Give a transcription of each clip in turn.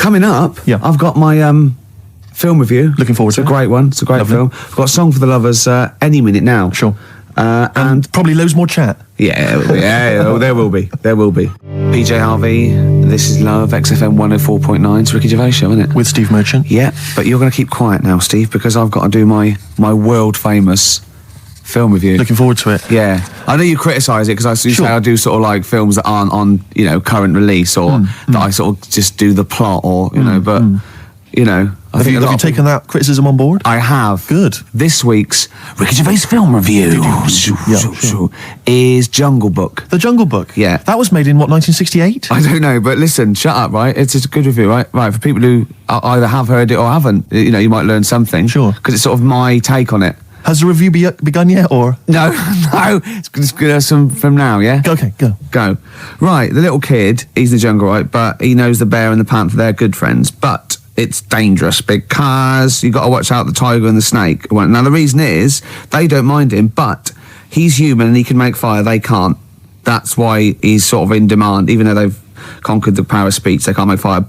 Coming up, I've got my film review. Looking forward to it. It's a great one. It's a great film. I've got a song for the lovers any minute now. Sure. And probably loads more chat. Yeah, there will be. PJ Harvey, This Is Love, XFM 104.9. It's Ricky Gervais show, isn't it? With Steve Merchant. Yeah, but you're going to keep quiet now, Steve, because I've got to do my world famous film review. Looking forward to it. Yeah, I know you criticise it because say I do sort of like films that aren't on current release or that I sort of just do the plot or but I think have you taken that criticism on board? I have. Good. This week's Ricky Gervais film review is Jungle Book. The Jungle Book? Yeah. That was made in, what, 1968? I don't know, but listen, shut up, right? It's a good review, right? Right, for people who either have heard it or haven't, you might learn something. Sure. Because it's sort of my take on it. Has the review begun yet, or...? No. It's good from now, yeah? Okay, go. Right, the little kid, he's in the jungle, right? But he knows the bear and the panther, they're good friends. But it's dangerous because you got to watch out the tiger and the snake. Well, now, the reason is they don't mind him, but he's human and he can make fire. They can't. That's why he's sort of in demand, even though they've conquered the power of speech, they can't make fire.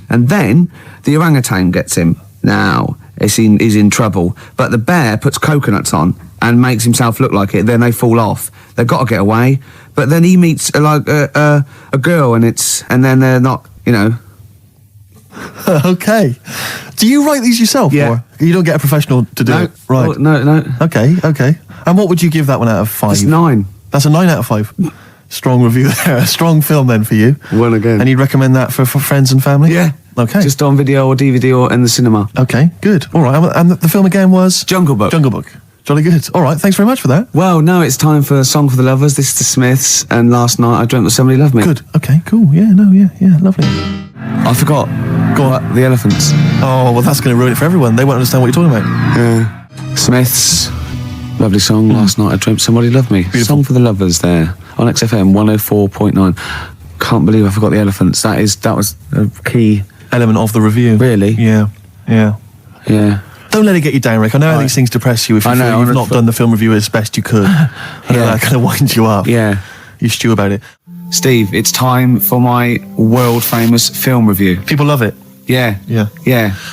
And then the orangutan gets him. Now, he's in trouble. But the bear puts coconuts on and makes himself look like it. Then they fall off. They've got to get away. But then he meets a girl and then they're not, Okay. Do you write these yourself? Yeah. Or you don't get a professional to do it? Right. Oh, no. Okay. And what would you give that one out of 5? It's 9. That's a 9 out of 5. Strong review there. A strong film then for you. One again. And you'd recommend that for friends and family? Yeah. Okay. Just on video or DVD or in the cinema. Okay, good. All right. And the film again was? Jungle Book. Jolly good. All right, thanks very much for that. Well, now it's time for a song for the lovers. This is the Smiths, and last night I dreamt that somebody loved me. Good. Okay, cool. Yeah, lovely. I forgot. Go on. The elephants. Oh, well, that's going to ruin it for everyone. They won't understand what you're talking about. Yeah. Smiths. Lovely song. Last night I dreamt somebody loved me. Beautiful. Song for the lovers there on XFM 104.9. Can't believe I forgot the elephants. That was a key element of the review. Really? Yeah. Don't let it get you down, Rick. I know how these things depress you if you feel you've not done the film review as best you could. I know that kind of winds you up. Yeah. You stew about it. Steve, it's time for my world-famous film review. People love it. Yeah.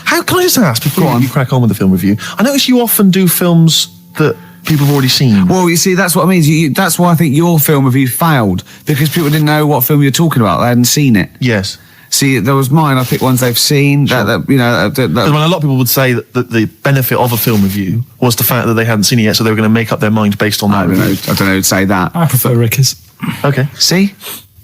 How can I just ask, before you crack on with the film review, I notice you often do films that people have already seen. Well, you see, that's what I mean. That's why I think your film review failed, because people didn't know what film you're talking about. They hadn't seen it. Yes. See, there was mine. I picked ones they've seen. Sure. That a lot of people would say that the benefit of a film review was the fact that they hadn't seen it yet, so they were going to make up their mind based on that review. I don't know who'd say that. I prefer Ricky's. Okay. See?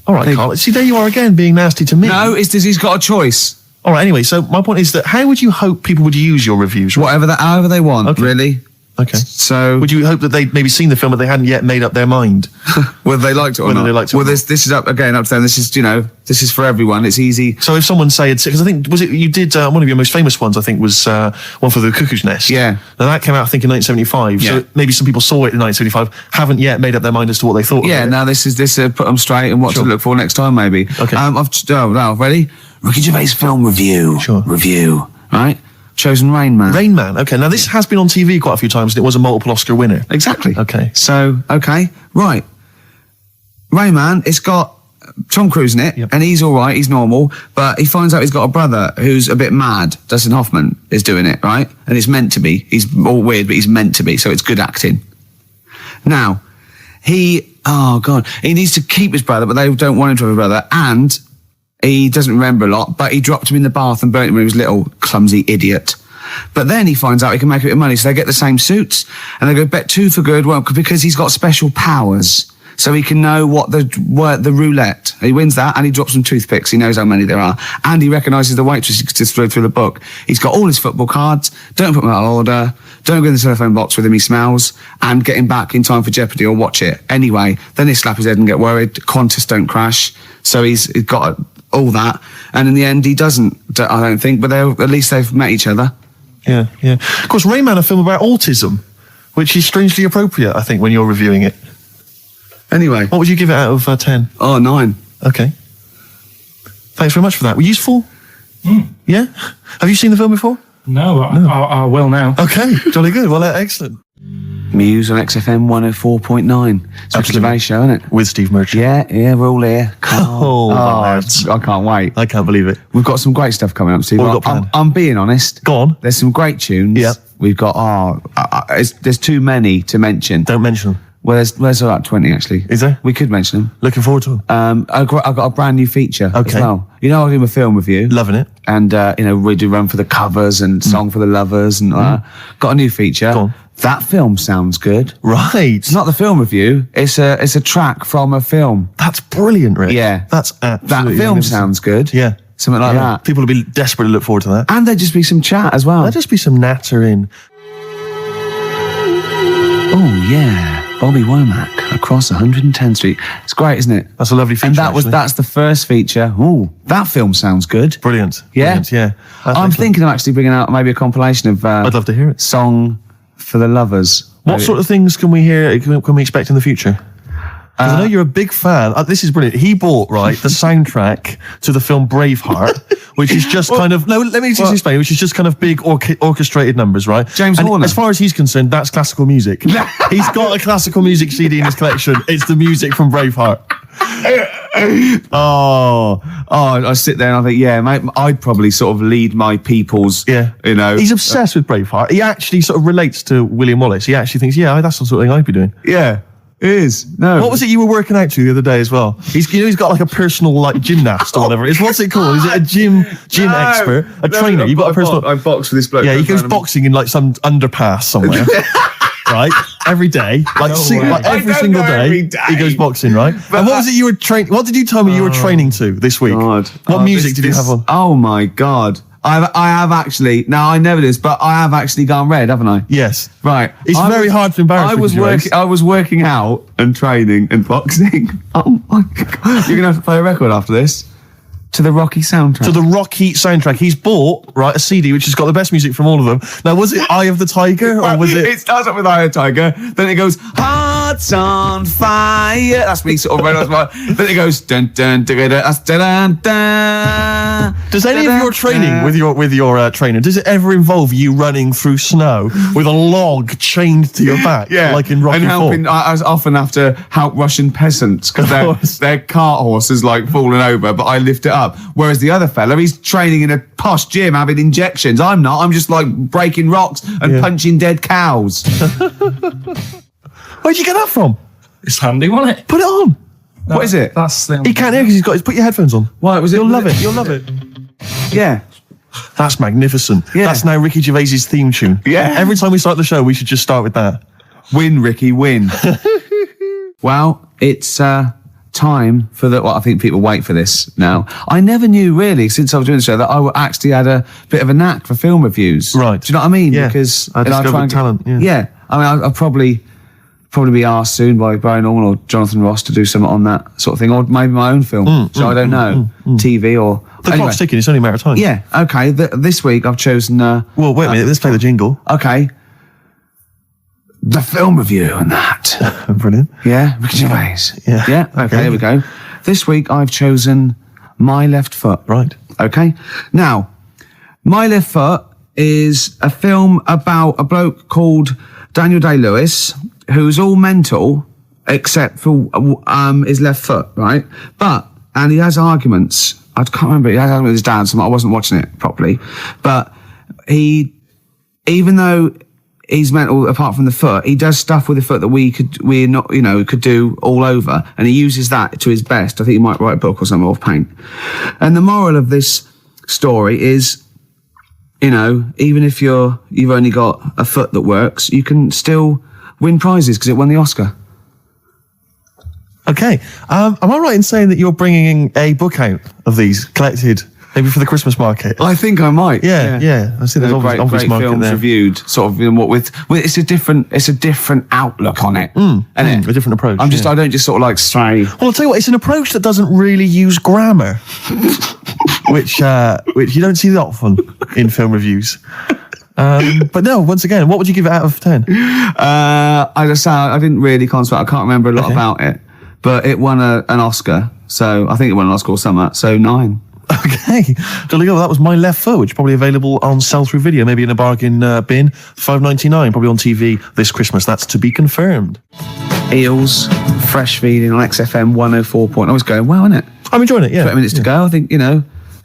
All right, Carl. See, there you are again, being nasty to me. No, he's got a choice. All right, anyway, so my point is that how would you hope people would use your reviews? Right? However they want, really. Okay. So, would you hope that they'd maybe seen the film but they hadn't yet made up their mind? Whether they liked it or not. Well, this is up to them. This is for everyone. It's easy. So if someone said, because I think, you did one of your most famous ones, I think, was one for the Cuckoo's Nest. Yeah. Now that came out, I think, in 1975. Yeah. So maybe some people saw it in 1975, haven't yet made up their mind as to what they thought. Yeah. Now this put them straight and what to look for next time, maybe. Okay. Now ready? Ricky Gervais film review. Sure. Review. Right. Chosen Rain Man. Rain Man. Okay. Now this has been on TV quite a few times, and it was a multiple Oscar winner. Exactly. Okay. So right. Rain Man. It's got Tom Cruise in it, and he's all right. He's normal, but he finds out he's got a brother who's a bit mad. Dustin Hoffman is doing it, right? And it's meant to be. He's all weird, but he's meant to be. So it's good acting. Now, he needs to keep his brother, but they don't want him to have a brother, and he doesn't remember a lot, but he dropped him in the bath and burnt him when he was little, clumsy idiot. But then he finds out he can make a bit of money, so they get the same suits, and they go bet 2 for good, because he's got special powers. So he can know what the roulette. He wins that, and he drops some toothpicks. He knows how many there are, and he recognises the waitress just through the book. He's got all his football cards. Don't put them out of order. Don't go in the telephone box with him. He smells, and get him back in time for Jeopardy or watch it anyway. Then they slap his head and get worried. Qantas don't crash. So he's got all that, and in the end he doesn't. I don't think, but at least they've met each other. Yeah. Of course, Rain Man, a film about autism, which is strangely appropriate, I think, when you're reviewing it. Anyway. What would you give it out of 10? Oh, 9. Okay. Thanks very much for that. Were you useful? Yeah? Have you seen the film before? No, I will now. Okay, jolly good. Well, excellent. Muse on XFM 104.9. It's a Gervais show, isn't it? With Steve Merchant. Yeah, we're all here. I can't wait. I can't believe it. We've got some great stuff coming up, Steve. I'm being honest. Go on. There's some great tunes. Yeah. We've got, there's too many to mention. Don't mention them. Well, there's about 20 actually. Is there? We could mention them. Looking forward to them. I've got a brand new feature as well. You know, I do a film review. Loving it. And, we do Run for the Covers and Song for the Lovers and got a new feature. Go on. That film sounds good. Right. It's not the film review. It's a track from a film. That's brilliant, Rick. Yeah. That's absolutely That film sounds good. Yeah. Something like that. People will be desperate to look forward to that. And there'd just be some chat as well. There'd just be some nattering. Oh, yeah. Bobby Womack across 110th Street. It's great, isn't it? That's a lovely feature. And that's the first feature. Ooh, that film sounds good. Brilliant. Yeah? Brilliant, yeah. I'm thinking of actually bringing out maybe a compilation of... I'd love to hear it. Song for the Lovers. What sort of things can we hear, can we expect in the future? Because I know you're a big fan. This is brilliant. He bought, the soundtrack to the film Braveheart, which is just let me just explain, which is just kind of big orchestrated numbers, right? James Horner. As far as he's concerned, that's classical music. He's got a classical music CD in his collection. It's the music from Braveheart. I sit there and I think, mate, I'd probably sort of lead my people's, He's obsessed with Braveheart. He actually sort of relates to William Wallace. He actually thinks, that's the sort of thing I'd be doing. Yeah. It is. No. What was it you were working out to the other day as well? He's got like a personal gymnast or whatever. What's it called? Is it a gym expert? A trainer? You've got a personal... I box with this bloke. Yeah, he goes boxing in like some underpass somewhere. Right? Every day. Every single day. He goes boxing, right? But and what was it you were training... What did you tell me you were training to this week? God. What music did you have on? Oh my God. I have actually, now I never do this, but I have actually gone red, haven't I? Yes. Right. It's very hard to embarrass I was working out and training and boxing. Oh my God. You're going to have to play a record after this. To the Rocky soundtrack. To the Rocky soundtrack. He's bought, a CD which has got the best music from all of them. Now, was it Eye of the Tiger or was it... It starts up with Eye of the Tiger, then it goes, Hearts on Fire. That's me sort of red on fire. Then it goes, dun dun dun dun dun dun. Does any of your training with your trainer, does it ever involve you running through snow with a log chained to your back? Yeah. Like in Rocky and helping, I often have to help Russian peasants because their cart horse is like falling over, but I lift it up. Whereas the other fella, he's training in a posh gym having injections. I'm not. I'm just like breaking rocks and punching dead cows. Where'd you get that from? It's handy, wasn't it? Put it on. No, what is it? That's the... He can't hear because put your headphones on. Why was it? You'll love it. You'll love it. Yeah. That's magnificent. Yeah. That's now Ricky Gervais's theme tune. Yeah. Every time we start the show, we should just start with that. Win, Ricky, win. Well, it's time for I think people wait for this now. I never knew really, since I was doing the show, that I actually had a bit of a knack for film reviews. Right. Do you know what I mean? Yeah. Because I discovered talent. Yeah. I mean, I'll probably be asked soon by Brian Norman or Jonathan Ross to do something on that sort of thing, or maybe my own film. I don't know. TV or... The clock's ticking, it's only a matter of time. Yeah, okay. This week I've chosen... well, wait a minute, let's play the jingle. Okay. The film review and that. Brilliant. Yeah, Ricky Gervais. Yeah. Yeah, okay, here we go. This week I've chosen My Left Foot. Right. Okay. Now, My Left Foot is a film about a bloke called Daniel Day-Lewis, who's all mental except for his left foot, right? And he has arguments. I can't remember. He has arguments with his dad, so I wasn't watching it properly. But even though he's mental apart from the foot, he does stuff with the foot that we could do all over, and he uses that to his best. I think he might write a book or something off paint. And the moral of this story is, even if you've only got a foot that works, you can still win prizes because it won the Oscar. Okay. Am I right in saying that you're bringing a book out of these collected, maybe for the Christmas market? I think I might. Yeah. I see there's obvious market films there. Reviewed, sort of, with it's a different outlook on it, a different approach. I don't just sort of like stray. Well, I'll tell you what, it's an approach that doesn't really use grammar, which you don't see that often in film reviews. But no, once again, what would you give it out of 10? I didn't really concentrate. I can't remember a lot about it, but it won an Oscar. So I think it won an Oscar or something. So 9. Okay, jolly good. Well, that was My Left Foot, which is probably available on sell-through video, maybe in a bargain bin. $5.99, probably on TV this Christmas. That's to be confirmed. Eels, fresh feeding on XFM 104. I was going well, isn't it? I'm enjoying it, yeah. 20 minutes to go. I think,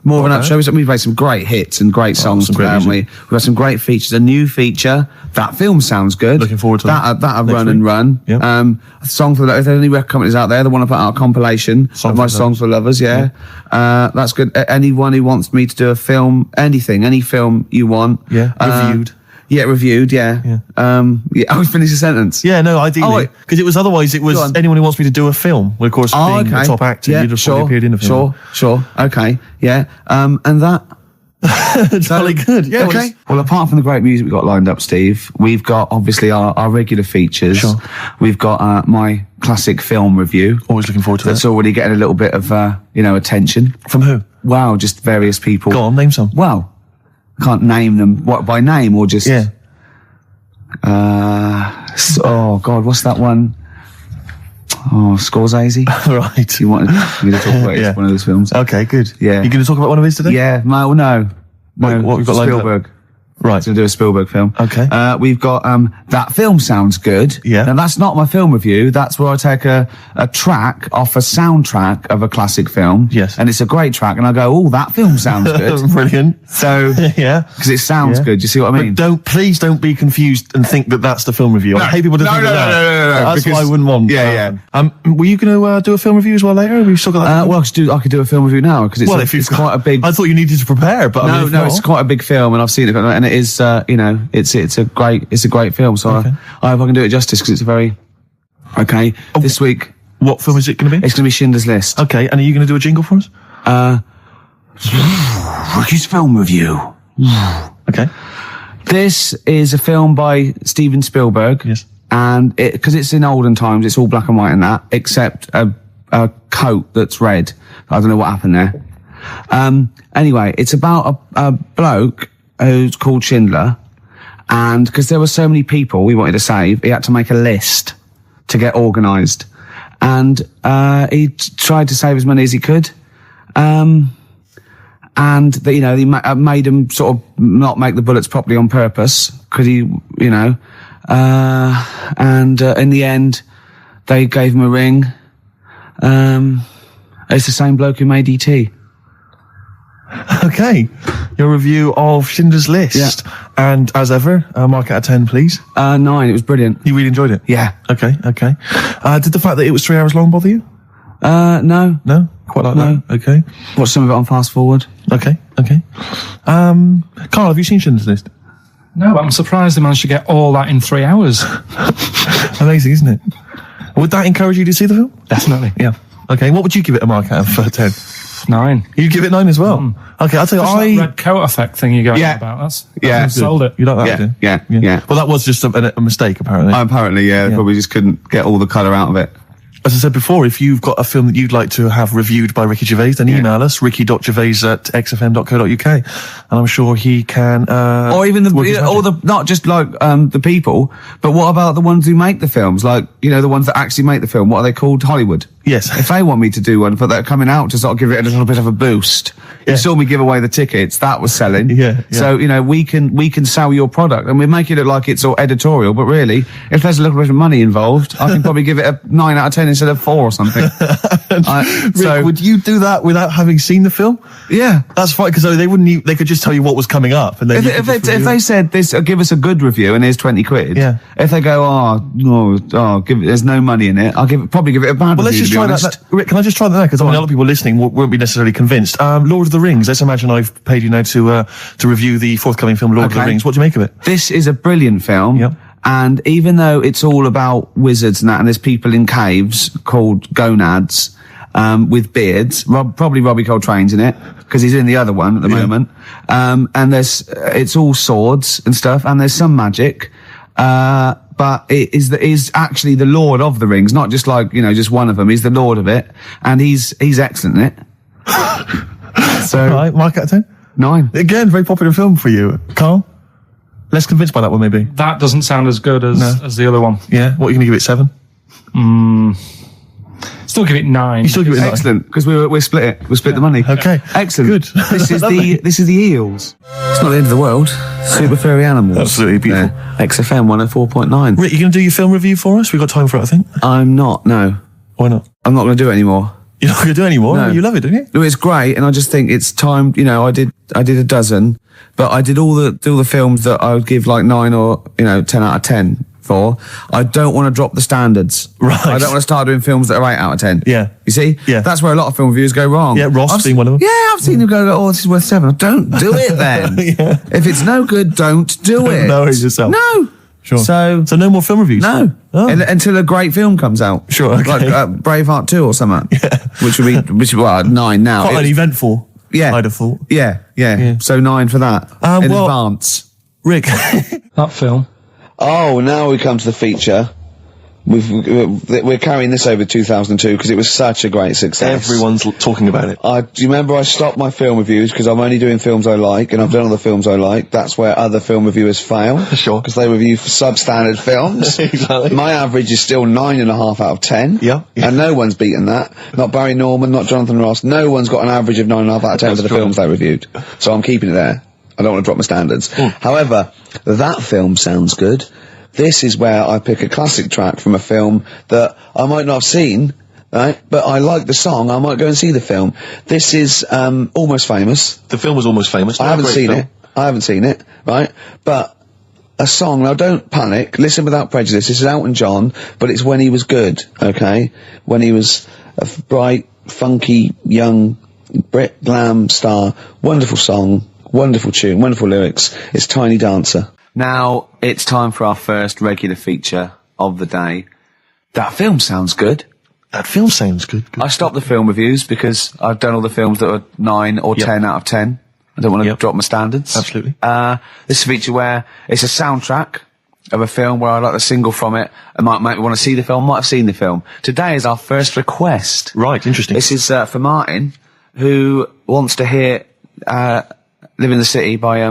more of an up show. We've made some great hits and great songs today, haven't we? We've got some great features. A new feature. That film sounds good. Looking forward to that. That'll run and run. Yep. A song for if there are any record companies out there that want to put out a compilation of my songs for lovers, that's good. Anyone who wants me to do a film, any film you want. Yeah, reviewed. Reviewed, yeah. I would finish a sentence. Yeah, no, ideally. Because it was anyone who wants me to do a film. Well, of course, being a top actor, you'd have probably appeared in a film. Sure. Okay, yeah. And that... Jolly good. Yeah. Okay. Well, apart from the great music we've got lined up, Steve, we've got obviously our regular features. Sure. We've got my classic film review. Always looking forward to that's already getting a little bit of, attention. From who? Wow, just various people. Go on, name some. Well, I can't name them. What, by name or just... Yeah. Oh, God, what's that one? Oh, Scorsese. Right. You wanted me to talk about it? It's one of those films. Okay, good. Yeah. You going to talk about one of his today? Yeah. No. What we've got lined up? Spielberg. Right. To do a Spielberg film. Okay. We've got That Film Sounds Good. Yeah. Now that's not my film review. That's where I take a track off a soundtrack of a classic film. Yes. And it's a great track, and I go, "Oh, that film sounds good." Brilliant. So yeah, because it sounds good. Do you see what I mean? But please don't be confused and think that that's the film review. I hate people to think that. No. That's what I wouldn't want. Yeah. Were you going to do a film review as well later? We've still got that. Well, I could do a film review now because it's quite a big. I thought you needed to prepare, but it's quite a big film, and I've seen it, and it is, it's a great film. So I hope I can do it justice because it's a very This week, what film is it going to be? It's going to be Schindler's List. Okay, and are you going to do a jingle for us? Ricky's film review. Okay. This is a film by Steven Spielberg. Yes. And because it's in olden times, it's all black and white and that, except a coat that's red. I don't know what happened there. Anyway, it's about a bloke who's called Schindler, and because there were so many people we wanted to save, he had to make a list to get organised, and he tried to save as many as he could, and he made him sort of not make the bullets properly on purpose because and in the end they gave him a ring. It's the same bloke who made E.T. Okay, your review of Schindler's List. Yeah. And as ever, mark out of 10, please. 9. It was brilliant. You really enjoyed it? Yeah. Okay. Did the fact that it was 3 hours long bother you? No. No? Quite like that? Okay. Watch some of it on fast forward. Okay. Carl, have you seen Schindler's List? No, but I'm surprised they managed to get all that in 3 hours. Amazing, isn't it? Would that encourage you to see the film? Definitely. Yeah. Okay, what would you give it a mark out of 10? 9. You'd give it 9 as well? Okay, I'll tell you, that red coat effect thing you're going on about. That's sold it. You like that? Yeah. Well, that was just a mistake, apparently. Apparently, they probably just couldn't get all the colour out of it. As I said before, if you've got a film that you'd like to have reviewed by Ricky Gervais, then email us, ricky.gervais@xfm.co.uk, and I'm sure he can... or even not just like the people, but what about the ones who make the films? Like, the ones that actually make the film. What are they called? Hollywood. Yes. If they want me to do one, but they're coming out to sort of give it a little bit of a boost. You saw me give away the tickets. That was selling. Yeah. So, we can sell your product, and we make it look like it's all editorial, but really, if there's a little bit of money involved, I can probably give it a 9 out of 10 instead of 4 or something. Rick, would you do that without having seen the film? Yeah. That's fine, because they could just tell you what was coming up. And then if they said this, give us a good review and here's 20 quid. Yeah. If they go, there's no money in it, probably give it a bad review. Let's just try that. Rick, can I just try that now? Because a lot of people listening won't be necessarily convinced. Lord of the Rings. Let's imagine I've paid you now to review the forthcoming film Lord of the Rings. What do you make of it? This is a brilliant film. Yep. And even though it's all about wizards and that, and there's people in caves called gonads, with beards, probably Robbie Coltrane's in it, because he's in the other one at the moment. And it's all swords and stuff, and there's some magic. But it is actually the Lord of the Rings, not just like, just one of them. He's the Lord of it, and he's excellent in it. So, all right, mark out of 10? 9. Again, very popular film for you. Carl? Less convinced by that one, maybe? That doesn't sound as good as the other one. Yeah? What are you going to give it, 7? Still give it 9. You still give it a 9. Excellent, because we split it. We split the money. Okay. Excellent. Good. This is the eels. It's not the end of the world. Super furry animals. Absolutely beautiful. Yeah. XFM 104.9. Rick, you going to do your film review for us? We've got time for it, I think. I'm not. No, Why not? I'm not going to do it anymore. You're not going to do it anymore? No. You love it, don't you? No, it's great, and I just think it's time. You know, I did a dozen, but I did all the films that I would give like 9 or 10 out of 10 for. I don't want to drop the standards. Right. I don't want to start doing films that are 8 out of 10. Yeah. You see? Yeah. That's where a lot of film reviews go wrong. Yeah, Ross being one of them. Yeah, I've seen them go, oh, this is worth 7. Don't do it then. Yeah. If it's no good, don't do it. Know it yourself. No. Sure. So no more film reviews? no. Oh. Until a great film comes out. Sure, okay. Like Braveheart 2 or something. Yeah. Which would be 9 now. Quite uneventful, Yeah. I'd have thought. Yeah. So 9 for that. In advance. Rick. That film. Oh, now we come to the feature. We're carrying this over 2002 because it was such a great success. Everyone's talking about it. Do you remember I stopped my film reviews because I'm only doing films I like, and I've done all the films I like. That's where other film reviewers fail. Sure. Because they review substandard films. Exactly. My average is still 9.5 out of 10. Yeah. And no one's beaten that. Not Barry Norman, not Jonathan Ross. No one's got an average of 9.5 out of 10 for the films they reviewed. So I'm keeping it there. I don't want to drop my standards. However, that film sounds good. This is where I pick a classic track from a film that I might not have seen, right? But I like the song. I might go and see the film. This is Almost Famous. The film was Almost Famous. I haven't seen it, right? But a song. Now, don't panic. Listen without prejudice. This is Elton John, but it's when he was good, okay? When he was a bright, funky, young Brit glam star. Wonderful song, wonderful tune, wonderful lyrics. It's Tiny Dancer. Now, it's time for our first regular feature of the day. That film sounds good. That film sounds good. I stopped the film reviews because I've done all the films that are 9 or 10 out of 10. I don't want to drop my standards. Absolutely. This is a feature where it's a soundtrack of a film where I like the single from it. I might want to see the film, might have seen the film. Today is our first request. Right, interesting. This is for Martin, who wants to hear Live in the City by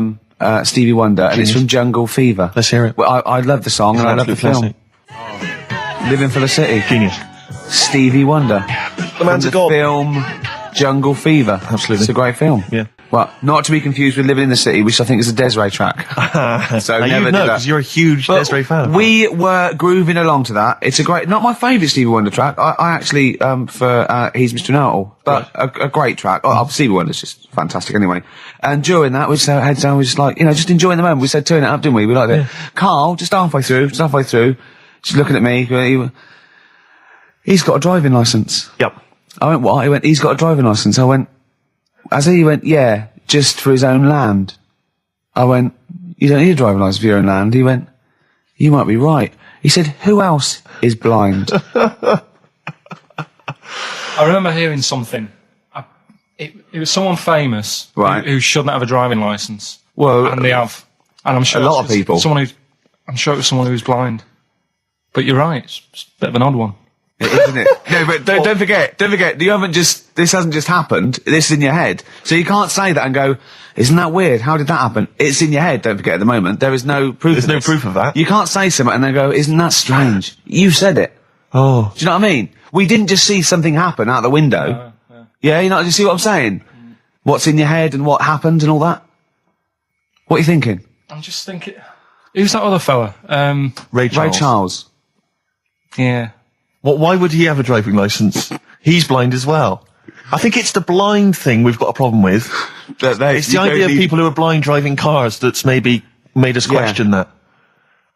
Stevie Wonder, and it's from Jungle Fever. Let's hear it. Well, I love the song, and I love the film. Living for the City. Genius. Stevie Wonder. The man's a god. Film Jungle Fever. Absolutely. It's a great film. Yeah. Well, not to be confused with Living in the City, which I think is a Desiree track. So now never you know, because you're a huge Desiree fan. We were grooving along to that. It's a great, not my favourite Stevie Wonder track. I actually, for He's Mr. Know-It-All, but a great track. Stevie Wonder's just fantastic anyway. And during that, we just had heads down, we were just like, just enjoying the moment. We said, turn it up, didn't we? We liked it. Carl, just halfway through, just looking at me, he's got a driving licence. Yep. I went, what? He went, he's got a driving licence. I went, he went, yeah, just for his own land. I went, you don't need a driving licence for your own land. He went, you might be right. He said, who else is blind? I remember hearing something. It was someone famous, Right. who shouldn't have a driving licence. Well, And they have. And I'm sure a lot of people. I'm sure it was someone who's blind. But you're right, it's a bit of an odd one. Isn't it? No, but don't forget, this hasn't just happened, this is in your head. So you can't say that and go, isn't that weird? How did that happen? It's in your head, don't forget at the moment. There is no proof There's no proof of that. You can't say something and then go, isn't that strange? You said it. Oh. Do you know what I mean? We didn't just see something happen out the window. Yeah, you see what I'm saying? What's in your head and what happened and all that? What are you thinking? I'm just thinking, who's that other fella? Ray Charles. Ray Charles. Yeah. Why would he have a driving licence? He's blind as well. I think it's the blind thing we've got a problem with. It's the idea of people who are blind driving cars that's maybe made us question that.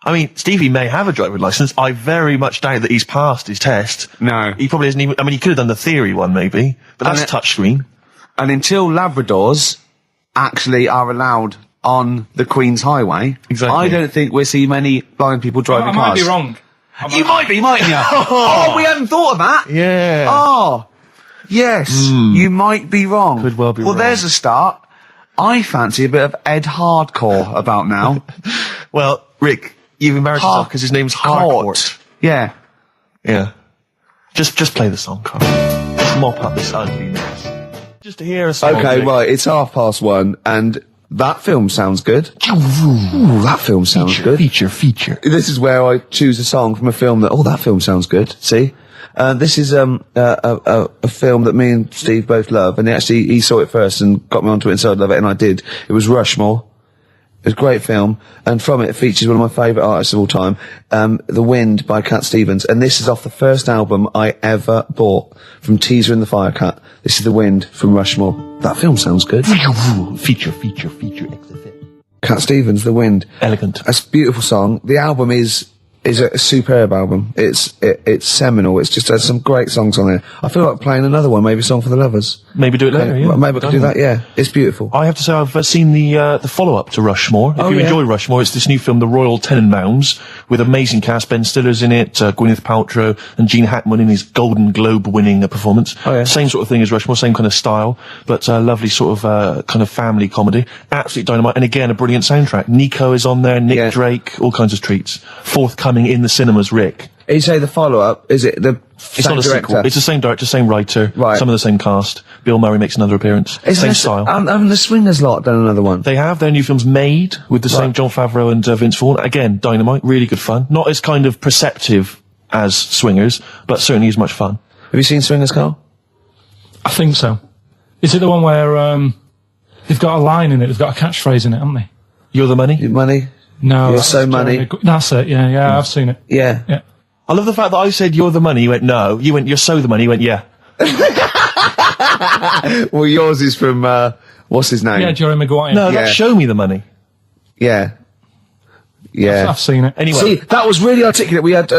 I mean, Stevie may have a driving licence. I very much doubt that he's passed his test. No. He probably hasn't even... I mean, he could have done the theory one, maybe. But that's touchscreen. And until Labradors actually are allowed on the Queen's Highway, Exactly. I don't think we'll see many blind people driving I cars. might be wrong. You might be, mightn't you? Oh, we hadn't thought of that. Yeah. Oh, yes, you might be wrong. Could well be Well, wrong. there's a start. I fancy a bit of Ed Hardcore about now. Well, Rick, you've embarrassed yourself because his name's Harcourt. Yeah. Yeah. Just play the song, Carl. Just mop up this ugliness. Just to hear a song. Okay, Rick. right, it's 1:30, and that film sounds good. Ooh, that film sounds good. Feature. This is where I choose a song from a film that, that film sounds good. See? This is a film that me and Steve both love, and he saw it first and got me onto it and said I'd love it, and I did. It was Rushmore. It was a great film, and from it features one of my favourite artists of all time, The Wind by Cat Stevens, and this is off the first album I ever bought from Teaser and the Firecat. This is The Wind from Rushmore. That film sounds good. Feature, XFM. Cat Stevens, The Wind. Elegant. It's a beautiful song. The album is a superb album. It's seminal. It's just has some great songs on it. I feel like playing another one, maybe Song for the Lovers. Maybe do it later, yeah. Maybe I could do that, yeah. It's beautiful. I have to say I've seen the follow-up to Rushmore. If you enjoy Rushmore, it's this new film, The Royal Tenenbaums, with amazing cast. Ben Stiller's in it, Gwyneth Paltrow, and Gene Hackman in his Golden Globe-winning performance. Oh, yeah. Same sort of thing as Rushmore, same kind of style, but lovely sort of kind of family comedy. Absolute dynamite, and again, a brilliant soundtrack. Nico is on there, Nick Drake, all kinds of treats. Forthcoming in the cinemas, Rick. You say the follow-up, is it the It's not a sequel. It's the same director, same writer, right. Some of the same cast. Bill Murray makes another appearance. Same style. Haven't the Swingers lot done another one? They have. Their new film's Made, with the same Jon Favreau and Vince Vaughn. Again, dynamite, really good fun. Not as kind of perceptive as Swingers, but certainly as much fun. Have you seen Swingers, Carl? I think so. Is it the one where they've got a line in it, they've got a catchphrase in it, haven't they? You're the money? Money? No. You're so money. That's it, yeah, I've seen it. Yeah. Yeah. I love the fact that I said you're the money, you went no. You went you're so the money, you went yeah. Well, yours is from, what's his name? Yeah, Jerry Maguire. No, that's Show Me the Money. Yeah. Yeah. I've seen it. Anyway. See, that was really articulate. We had,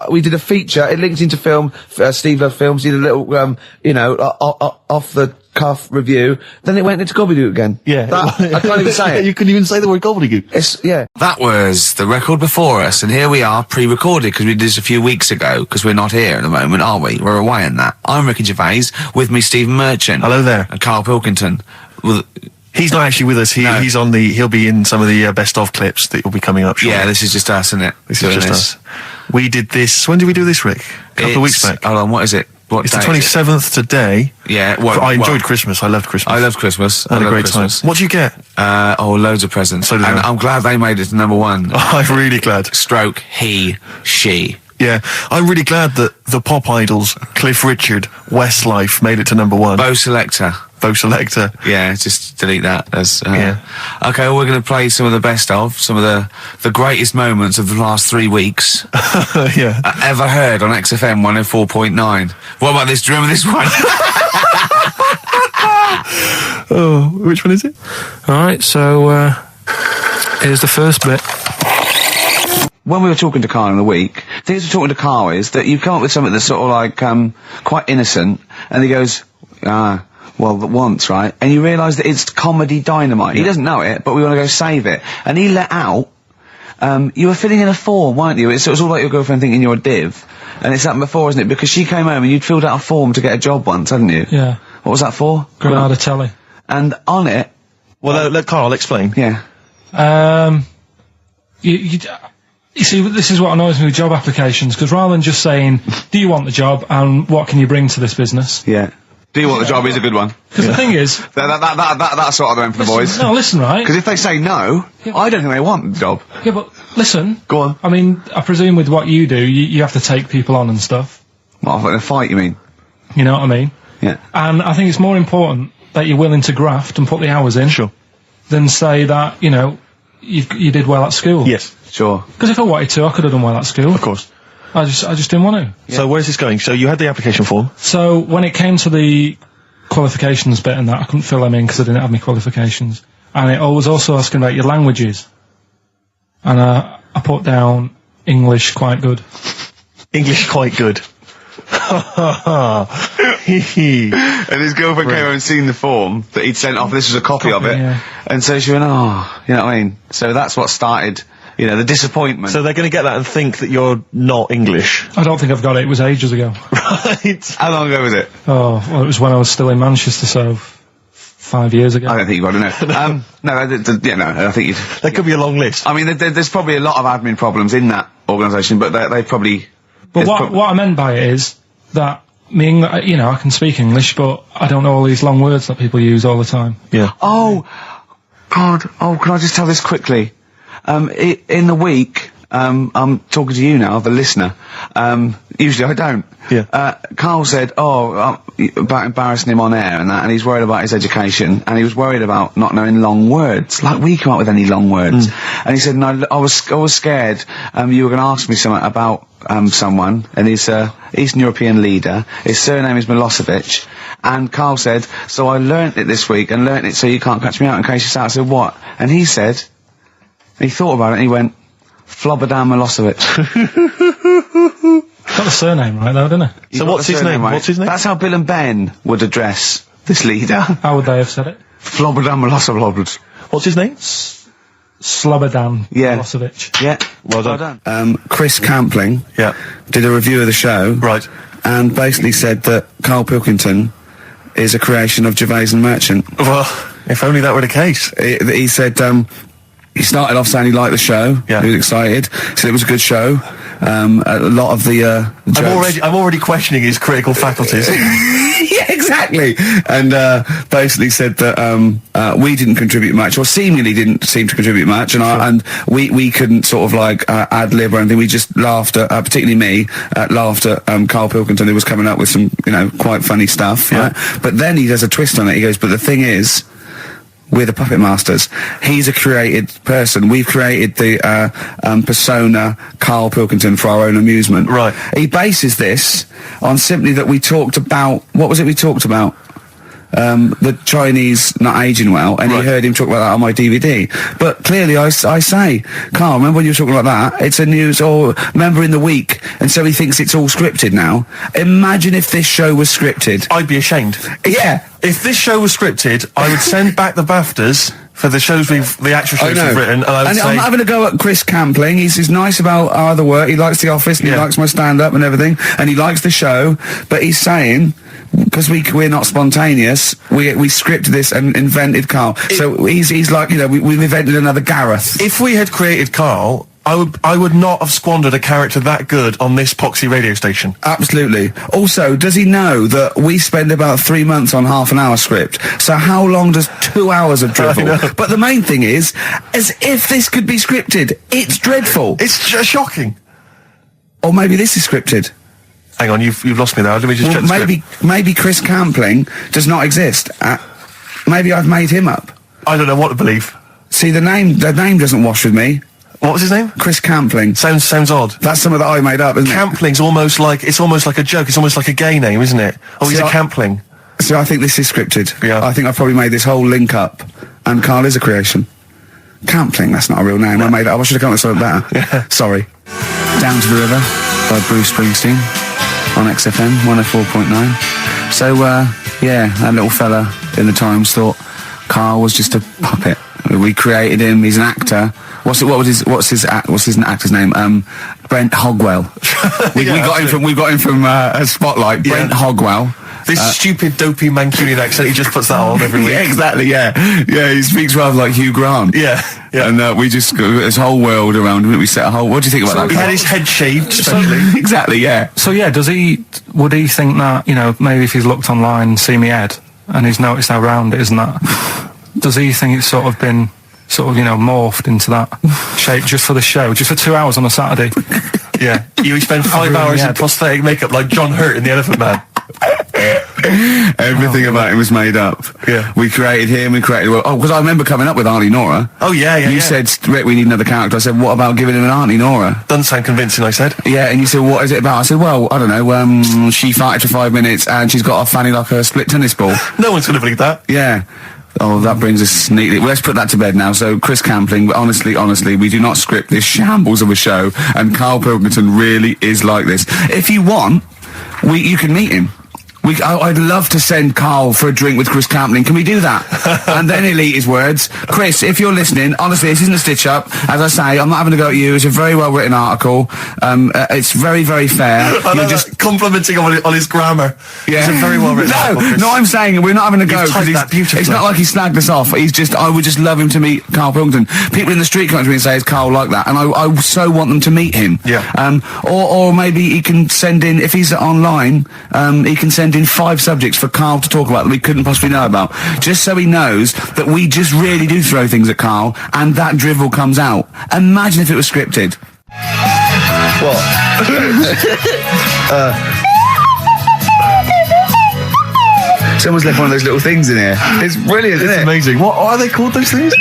we did a feature, it linked into film, Steve Love Films, did a little, off the cuff review, then it went into gobbledygook again. Yeah. I can't even say it. You couldn't even say the word gobbledygook. Yeah. That was the record before us, and here we are, pre-recorded, because we did this a few weeks ago, because we're not here at the moment, are we? We're away in that. I'm Ricky Gervais, with me Stephen Merchant. Hello there. And Karl Pilkington. Well, He's not actually with us. He'll be in some of the best of clips that will be coming up shortly. yeah, this is just us, isn't it? This is just us. We did this. When did we do this, Rick? A couple of weeks back. Hold on, what is it? What It's the day is it? 27th today. Yeah, well, I enjoyed Christmas. I loved Christmas. I love Christmas. I had a great time. What did you get? Loads of presents. So did and I. I'm glad they made it to number one. I'm really glad. Stroke, he, she. Yeah, I'm really glad that the pop idols, Cliff Richard, Westlife, made it to number one. Bo Selector. Yeah, just delete that. Okay, well, we're going to play some of the best of, some of the greatest moments of the last 3 weeks. Yeah. Ever heard on XFM 104.9. What about this? Do you remember this one? Oh, which one is it? Alright, so, here's the first bit. When we were talking to Carl in the week, the thing we're talking to Carl is that you come up with something that's sort of like, quite innocent, and he goes, well, once, right? And you realise that it's comedy dynamite. He doesn't know it, but we want to go save it. And he let out, you were filling in a form, weren't you? It was all like your girlfriend thinking you're a div. And it's happened before, isn't it? Because she came home and you'd filled out a form to get a job once, hadn't you? Yeah. What was that for? Granada Telly. And on it... Well, let Carl explain. Yeah. You see, this is what annoys me with job applications, because rather than just saying, do you want the job, and what can you bring to this business? Yeah. Do you want the job is a good one. Because the thing is... That's what I went for the boys. No, listen, right? Because if they say no, I don't think they want the job. Yeah, but listen. Go on. I mean, I presume with what you do, you have to take people on and stuff. What, in a fight, you mean? You know what I mean? Yeah. And I think it's more important that you're willing to graft and put the hours in. Sure. Than say that, you did well at school. Yes. Sure. Because if I wanted to, I could have done well at school. Of course. I just didn't want to. Yeah. So where's this going? So you had the application form. So when it came to the qualifications bit and that, I couldn't fill them in because I didn't have any qualifications. And it was also asking about your languages. And I put down English quite good. English quite good. And his girlfriend came over and seen the form that he'd sent off. This was a copy of it. Yeah. And so she went, oh, you know what I mean? So that's what started, the disappointment. So they're going to get that and think that you're not English. I don't think I've got it. It was ages ago. Right. How long ago was it? Oh, well, it was when I was still in Manchester, so 5 years ago. I don't think you've got to know. No, I think you... There could be a long list. I mean, there's probably a lot of admin problems in that organisation, but they probably... But what I meant by it is that I can speak English, but I don't know all these long words that people use all the time. Yeah. Oh, God. Oh, can I just tell this quickly? In the week, I'm talking to you now, the listener. Usually I don't. Yeah. Karl said, about embarrassing him on air and that, and he's worried about his education, and he was worried about not knowing long words. Like, we come up with any long words. And he said, no, I was scared, you were going to ask me something about, someone, and he's Eastern European leader. His surname is Milosevic. And Karl said, so I learnt it this week, and learnt it so you can't catch me out in case you start. I said, what? And he said, he thought about it, and he went, Flobodan Milosevic. Got the surname right though, didn't he? So what's his name? Right? What's his name? That's how Bill and Ben would address this leader. How would they have said it? Flobodan Milosevic. What's his name? Slobodan Yeah. Milosevic. Yeah. Well done. Chris Campling Yeah. did a review of the show. Right. And basically said that Karl Pilkington is a creation of Gervais and Merchant. Well, if only that were the case. He said, he started off saying he liked the show. Yeah. He was excited. Said it was a good show. A lot of the jokes. I'm already questioning his critical faculties. Yeah, exactly. And basically said that we didn't contribute much, or seemingly didn't seem to contribute much, and we couldn't sort of like ad lib or anything. We just laughed at, particularly me, laughed at Karl Pilkington, who was coming up with some, quite funny stuff. Yeah. Right? But then he does a twist on it. He goes, but the thing is, we're the puppet masters. He's a created person. We've created the persona Karl Pilkington for our own amusement. Right. He bases this on simply that we talked about, what was it we talked about? The Chinese not aging well, and Right. he heard him talk about that on my DVD. But clearly I say, Karl, remember when you were talking about that? It's a news, or remember in the week, and so he thinks it's all scripted now. Imagine if this show was scripted. I'd be ashamed. Yeah. If this show was scripted, I would send back the BAFTAs for the actual shows we've written, and I would say... I'm having a go at Chris Campling. He's nice about our other work. He likes The Office, and he likes my stand-up and everything, and he likes the show, but he's saying, because we're not spontaneous, we scripted this and invented Karl. So he's like, we've invented another Gareth. If we had created Karl, I would not have squandered a character that good on this poxy radio station. Absolutely. Also, does he know that we spend about 3 months on half an hour script? So how long does 2 hours of drivel? But the main thing is, as if this could be scripted, it's dreadful. It's shocking. Or maybe this is scripted. Hang on, you've lost me there. Let me just check the script. Maybe Chris Campling does not exist. Maybe I've made him up. I don't know what to believe. See, the name doesn't wash with me. What was his name? Chris Campling. Sounds odd. That's something that I made up, isn't Campling's almost like a joke. It's almost like a gay name, isn't it? Oh, he's a Campling. it? So I think this is scripted. Yeah. I think I've probably made this whole link up, and Karl is a creation. Campling, that's not a real name. I made it up. I should have come up with something better. Yeah. Sorry. Down to the River by Bruce Springsteen on XFM 104.9. So, that little fella in the Times thought Karl was just a puppet. We created him. He's an actor. What's his actor's name? Brent Hogwell. We got him from Spotlight. Brent Hogwell. This stupid, dopey Mancunian accent, he just puts that on every week. Yeah, exactly, yeah. Yeah, he speaks rather like Hugh Grant. Yeah. And we just got this whole world around him. We set a whole... What do you think about that? He had his head shaved, especially. Exactly, yeah. So yeah, would he think that, maybe if he's looked online and seen me head, and he's noticed how round it is and that, does he think it's sort of been, morphed into that shape just for the show, just for 2 hours on a Saturday? Yeah. You spend 5 hours in prosthetic makeup like John Hurt in The Elephant Man. Everything about him was made up. Yeah. We created him, because I remember coming up with Auntie Nora. Oh, yeah. You said, Rick, we need another character. I said, what about giving him an Auntie Nora? Doesn't sound convincing, I said. Yeah, and you said, what is it about? I said, well, I don't know, she farted for 5 minutes and she's got a fanny like a split tennis ball. No one's going to believe that. Yeah. Oh, that brings us neatly. Well, let's put that to bed now. So, Chris Campling, honestly, we do not script this shambles of a show, and Karl Pilkington really is like this. If you want, you can meet him. I'd love to send Karl for a drink with Chris Campling. Can we do that? And then he'll eat his words. Chris, if you're listening, honestly, this isn't a stitch-up. As I say, I'm not having a go at you. It's a very well-written article. It's very, very fair. You're just complimenting him on his grammar. Yeah. It's a very well-written article. No, I'm saying we're not having a go. Because it's not like he snagged us off. I would just love him to meet Karl Pilkington. People in the street come up to me and say, is Karl like that? And I so want them to meet him. Yeah. Or maybe he can send in, if he's online, he can send in 5 subjects for Karl to talk about that we couldn't possibly know about. Just so he knows that we just really do throw things at Karl, and that drivel comes out. Imagine if it was scripted. What? Someone's left one of those little things in here. It's brilliant, isn't It's it? amazing. What are they called, those things?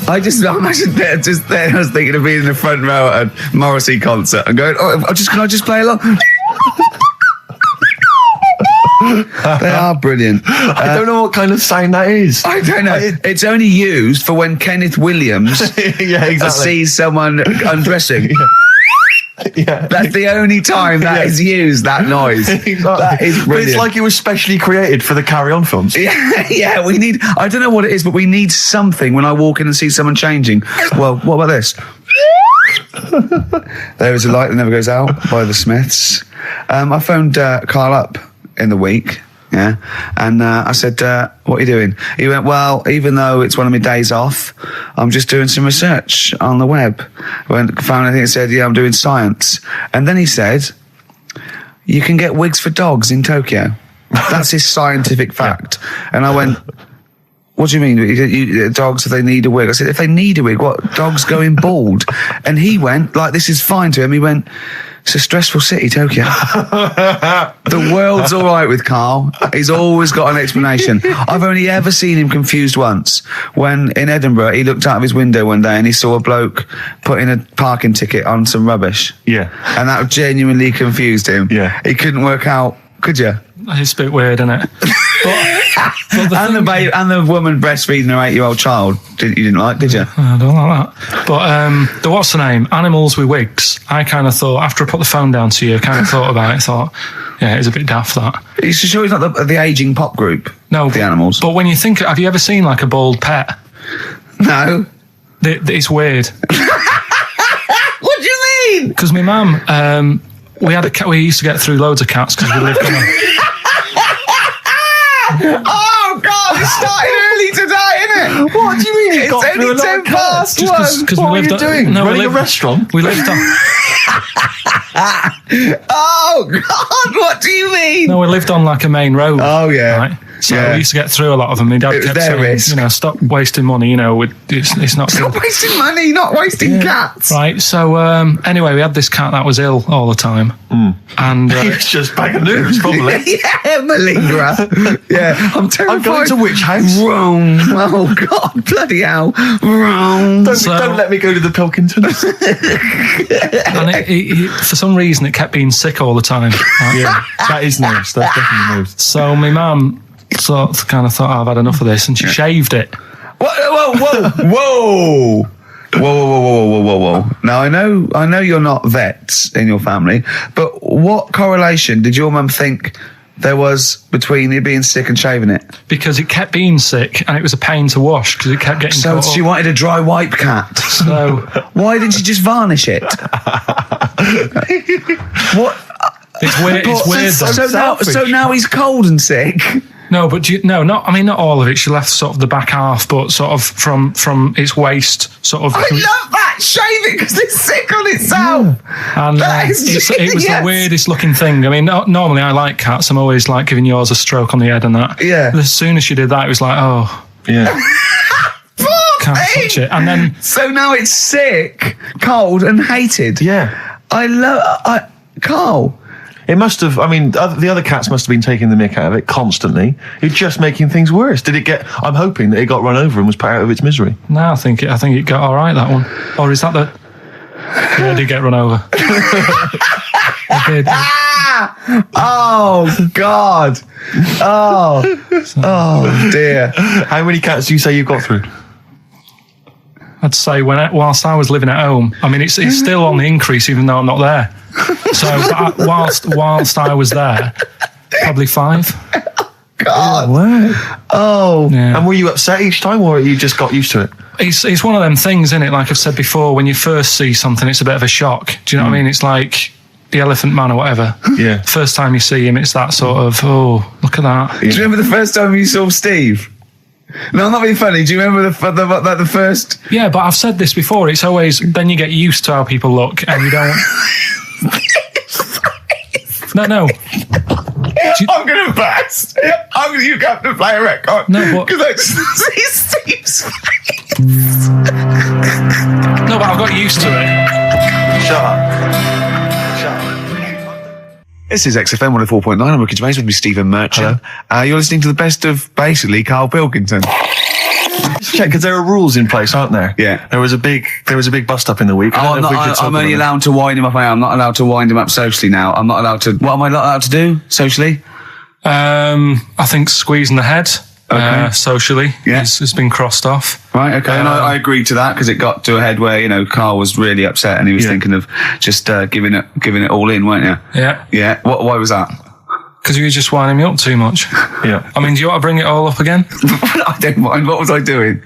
I'm actually just there. I was thinking of being in the front row at a Morrissey concert and going, can I just play along? They are brilliant. I don't know what kind of sound that is. I don't know. It's only used for when Kenneth Williams Yeah, exactly. sees someone undressing. Yeah. That's the only time that is used, that noise. Exactly. That is But brilliant. it's like it was specially created for the Carry On films. Yeah, we need, I don't know what it is, but we need something when I walk in and see someone changing. Well, what about this? There is a light that never goes out by the Smiths. I phoned Karl up in the week, yeah, and I said, what are you doing? He went, well, even though it's one of my days off, I'm just doing some research on the web. Found anything that said, yeah, I'm doing science. And then he said, you can get wigs for dogs in Tokyo. That's his scientific fact. And I went, what do you mean? Dogs, if they need a wig? I said, if they need a wig, what? Dogs going bald? And he went, like, this is fine to him. He went, it's a stressful city, Tokyo. The world's all right with Karl. He's always got an explanation. I've only ever seen him confused once. When in Edinburgh, he looked out of his window one day and he saw a bloke putting a parking ticket on some rubbish. Yeah. And that genuinely confused him. Yeah. He couldn't work out, could you? It's a bit weird, isn't it? And the woman breastfeeding her 8-year-old child, you didn't like, did you? I don't like that. But what's the name? Animals with wigs. I kind of thought, after I put the phone down to you, I kind of thought about it, thought, yeah, it's a bit daft, that. You sure he's not the ageing pop group? No. The Animals? But when you think, have you ever seen like a bald pet? No. It's weird. What do you mean? Because my mum, we had a cat, we used to get through loads of cats because we lived on a... Oh, God, it started early today, isn't it? What do you mean? It's only 10 past Just one. because What we are lived you on, doing? No, Running a restaurant? We lived on... Oh, God, what do you mean? No, we lived on like a main road. Oh, yeah. Right? So Yeah. we used to get through a lot of them. My dad It was kept their saying, risk. stop wasting money, it's not Stop good. wasting money, not wasting cats. Right, so anyway, we had this cat that was ill all the time. And It's just bag of nerves, probably. Yeah, malingerer. Yeah, I'm terrified. I'm going to which house? Rome. Oh, God, bloody hell. Rome. Don't let me go to the Pilkingtons. and it, for some reason, it kept being sick all the time. Right? Yeah, that is nerves. That's definitely nerves. So my mum kind of thought, I've had enough of this, and she shaved it. Whoa. Whoa. Now, I know you're not vets in your family, but what correlation did your mum think there was between it being sick and shaving it? Because it kept being sick, and it was a pain to wash, because it kept getting So caught she up. wanted a dry wipe cat. So Why didn't she just varnish it? What? it's weird. It's weird. Though. So now he's cold and sick. No, but not all of it. She left sort of the back half, but sort of from its waist, sort of. I love that. Shave it because it's sick on itself. And That is it was the genius. weirdest looking thing. I mean, normally I like cats. I'm always like giving yours a stroke on the head and that. Yeah. As soon as she did that, it was like, oh, Yeah. can't touch it. And then So now it's sick, cold, and hated. Yeah. Karl. It must have, the other cats must have been taking the mick out of it constantly. It's just making things worse. I'm hoping that it got run over and was put out of its misery. no, I think it got all right, that one. Or is that the? Yeah, it did get run over. It did. Oh, God. Oh, dear. How many cats do you say you've got through? I'd say whilst I was living at home, I mean, it's still on the increase even though I'm not there. So whilst I was there, probably 5. God. What? Oh. Yeah. And were you upset each time, or you just got used to it? It's one of them things, isn't it? Like I've said before, when you first see something, it's a bit of a shock. Do you know what I mean? It's like the Elephant Man or whatever. Yeah. First time you see him, it's that sort of, oh, look at that. Do you remember the first time you saw Steve? No, I'm not being funny. Do you remember the first? Yeah, but I've said this before. It's always, then you get used to how people look and you don't... No. I'm going to burst. You have to play a record. No, but... Because I just see Steve's face. No, but I've got used to it. Shut up. This is XFM 104.9. I'm Ricky Gervais with me, Stephen Merchant. You're listening to the best of, basically, Karl Pilkington. Just check, because there are rules in place, aren't there? Yeah. There was a big bust up in the week. I'm only allowed to wind him up. I'm not allowed to wind him up socially now. I'm not allowed to... What am I not allowed to do socially? I think squeezing the head socially has been crossed off. Right, okay. And I agreed to that because it got to a head where, Karl was really upset and he was thinking of just giving it all in, weren't you? Yeah. Yeah. Why was that? Because you were just winding me up too much. Yeah. I mean, do you want to bring it all up again? I don't mind. What was I doing?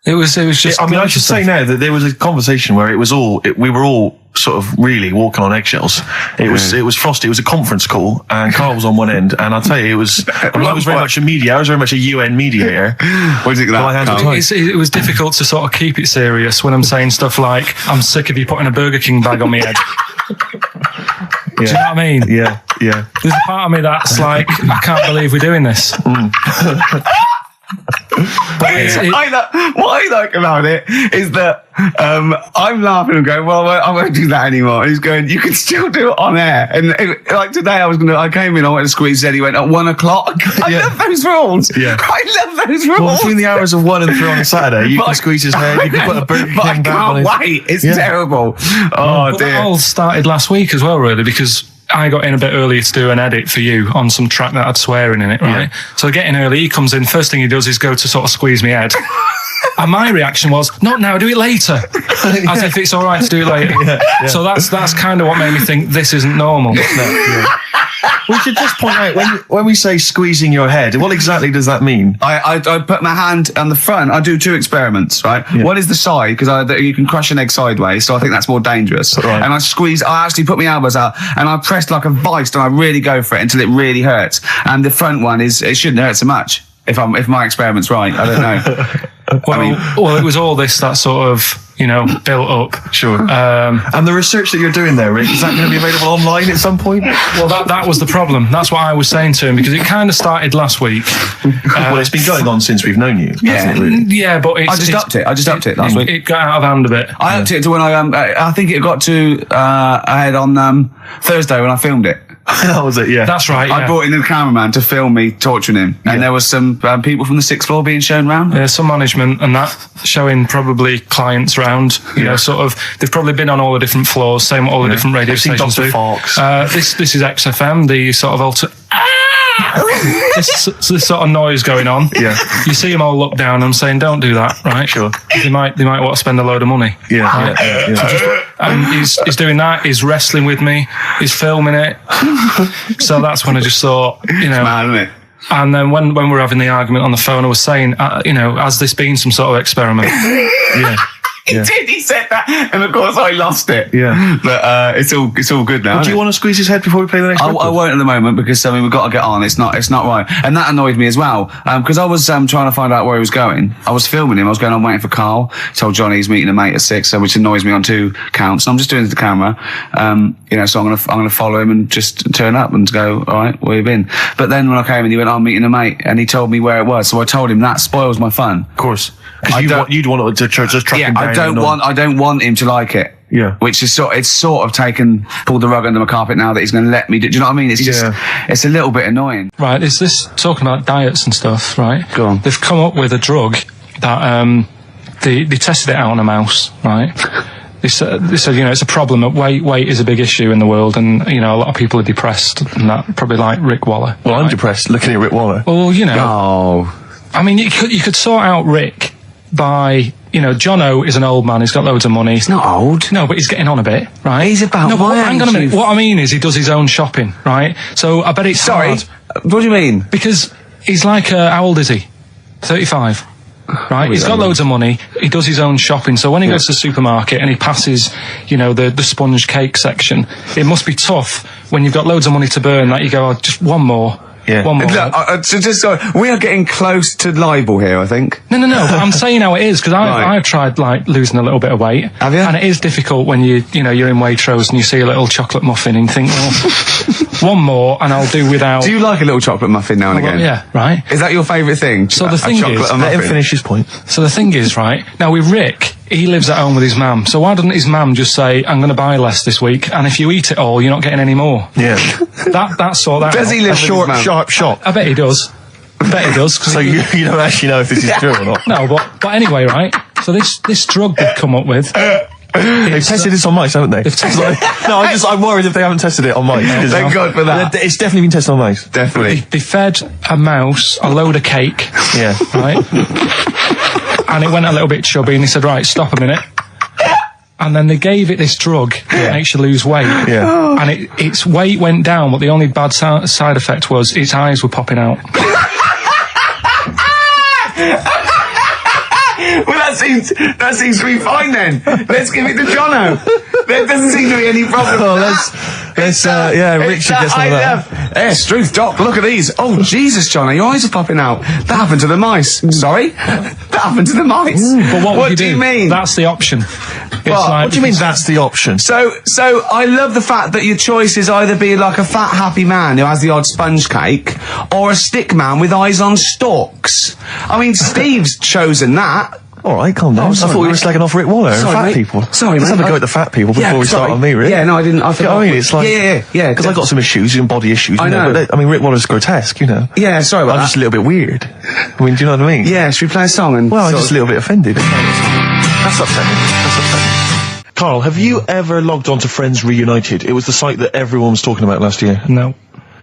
It was just... I should say now that there was a conversation where we were all sort of really walking on eggshells. It was frosty. It was a conference call, and Karl was on one end. And I'll tell you, I was very much a mediator. I was very much a UN mediator. What do you think of that? It was difficult to sort of keep it serious when I'm saying stuff like, "I'm sick of you putting a Burger King bag on my head." Do you know what I mean? Yeah. There's a part of me that's like, I can't believe we're doing this. What I like about it is that I'm laughing and going, well, I won't do that anymore. And he's going, you can still do it on air. And like today, I came in, I went to squeeze it. He went at 1 o'clock. I love those rules. Yeah. I love those rules. Well, between the hours of 1 and 3 on a Saturday, you can squeeze his hair. You can put a Burger King I back on his... can't wait. It's terrible. Oh, dear. That all started last week as well, really, because I got in a bit earlier to do an edit for you on some track that had swearing in it, right? Yeah. So I get in early, he comes in, first thing he does is go to sort of squeeze me head. And my reaction was, not now, do it later. As if it's all right to do it later. Yeah. So that's kind of what made me think this isn't normal. We should just point out, when we say squeezing your head, what exactly does that mean? I put my hand on the front. I do 2 experiments, right? Yeah. One is the side, because you can crush an egg sideways, so I think that's more dangerous. Right. And I actually put my elbows out, and I pressed like a vice, and I really go for it until it really hurts. And the front one it shouldn't hurt so much, if my experiment's right. I don't know. Well, it was all this that sort of, built up. Sure. And the research that you're doing there, Rick, is that going to be available online at some point? Well, that was the problem. That's what I was saying to him, because it kind of started last week. Well, it's been going on since we've known you. Yeah, really. Yeah, but I just upped it last week. It got out of hand a bit. I upped it to when I think it got to ahead on Thursday when I filmed it. That was it, yeah. That's right, yeah. I brought in the cameraman to film me torturing him. And there was some people from the 6th floor being shown round. Yeah, some management and that, showing probably clients round. Sort of, they've probably been on all the different floors, same what all the different radio stations do. This is XFM, the sort of this sort of noise going on. Yeah. You see them all look down. I'm saying, don't do that, right? Sure. They might want to spend a load of money. Yeah. Right? Yeah. And he's doing that. He's wrestling with me. He's filming it. So that's when I just thought, It's mad, isn't it? And then when we were having the argument on the phone, I was saying, has this been some sort of experiment? Yeah. He did. He said that, and of course I lost it. Yeah, but it's all good now. Do you want to squeeze his head before we play the next record? I won't at the moment because we've got to get on. It's not right, and that annoyed me as well because I was trying to find out where he was going. I was filming him. I was going on waiting for Karl. He told Johnny he's meeting a mate at 6, which annoys me on 2 counts. And I'm just doing it to the camera, So I'm gonna follow him and just turn up and go, all right, where you been? But then when I came in, he went, I'm meeting a mate, and he told me where it was. So I told him that spoils my fun. Of course. Because you'd want to just track him down. I don't want him to like it. Yeah. Which is pulled the rug under my carpet now that he's going to let me do. Do you know what I mean? It's just, it's a little bit annoying. Right. Is this talking about diets and stuff? Right. Go on. They've come up with a drug that they tested it out on a mouse. Right. They said, it's a problem that weight is a big issue in the world, and a lot of people are depressed, and that probably like Rick Waller. Well, I'm depressed looking at Rick Waller. Well, Oh. I mean, you could sort out Rick by, Jono is an old man. He's got loads of money. He's not old. No, but he's getting on a bit, right? He's about my age. Hang on a minute. What I mean is he does his own shopping, right? So I bet it's hard. What do you mean? Because he's like, how old is he? 35. Right, he's got loads of money. He does his own shopping. So when he goes to the supermarket and he passes, the sponge cake section, it must be tough when you've got loads of money to burn that you go, just one more. Yeah. One more. We are getting close to libel here, I think. No. I'm saying how it is, because I've tried losing a little bit of weight. Have you? And it is difficult when you're in Waitrose and you see a little chocolate muffin and you think, well, one more and I'll do without. Do you like a little chocolate muffin now and again? Yeah, right. Is that your favourite thing? So the thing is, let him finish his point. So the thing is, right, now with Rick, he lives at home with his mum. So why doesn't his mum just say, I'm going to buy less this week, and if you eat it all, you're not getting any more? Yeah. That's all that. Does he live Short, sharp shot. I bet he does. I bet he does. So you don't actually know if this is true or not? No, but anyway, right? So this drug they've come up with. They've tested this on mice, haven't they? They've tested I'm worried if they haven't tested it on mice. Thank God for that. It's definitely been tested on mice. Definitely. They fed a mouse a load of cake. Yeah. Right? And it went a little bit chubby, and he said, right, stop a minute. And then they gave it this drug that makes you lose weight. Yeah. And its weight went down, but the only bad side effect was its eyes were popping out. Well, that seems to be fine then. Let's give it to Jono. There doesn't seem to be any problem. Oh, Richard gets on that. Yes, truth, Doc. Look at these. Oh, Jesus, Jono, your eyes are popping out. That happened to the mice. Sorry, that happened to the mice. But what do you mean? That's the option. What do you mean that's the option? So I love the fact that your choice is either be like a fat, happy man who has the odd sponge cake, or a stick man with eyes on stalks. I mean, Steve's chosen that. All right, calm down. I thought we were slagging off Rick Waller and fat people. Sorry, Let's mate. have a go at the fat people before we start on me, really. Yeah, no, I didn't. I forgot. I mean, it's like... Yeah. Because I've got some issues, and body issues. I know. But Rick Waller's grotesque, you know. Yeah, sorry about I'm that. just a little bit weird. I mean, do you know what I mean? Yeah, should we play a song? And Well, I'm just a little bit offended. That's upsetting. Carl, have you ever logged on to Friends Reunited? It was the site that everyone was talking about last year. No.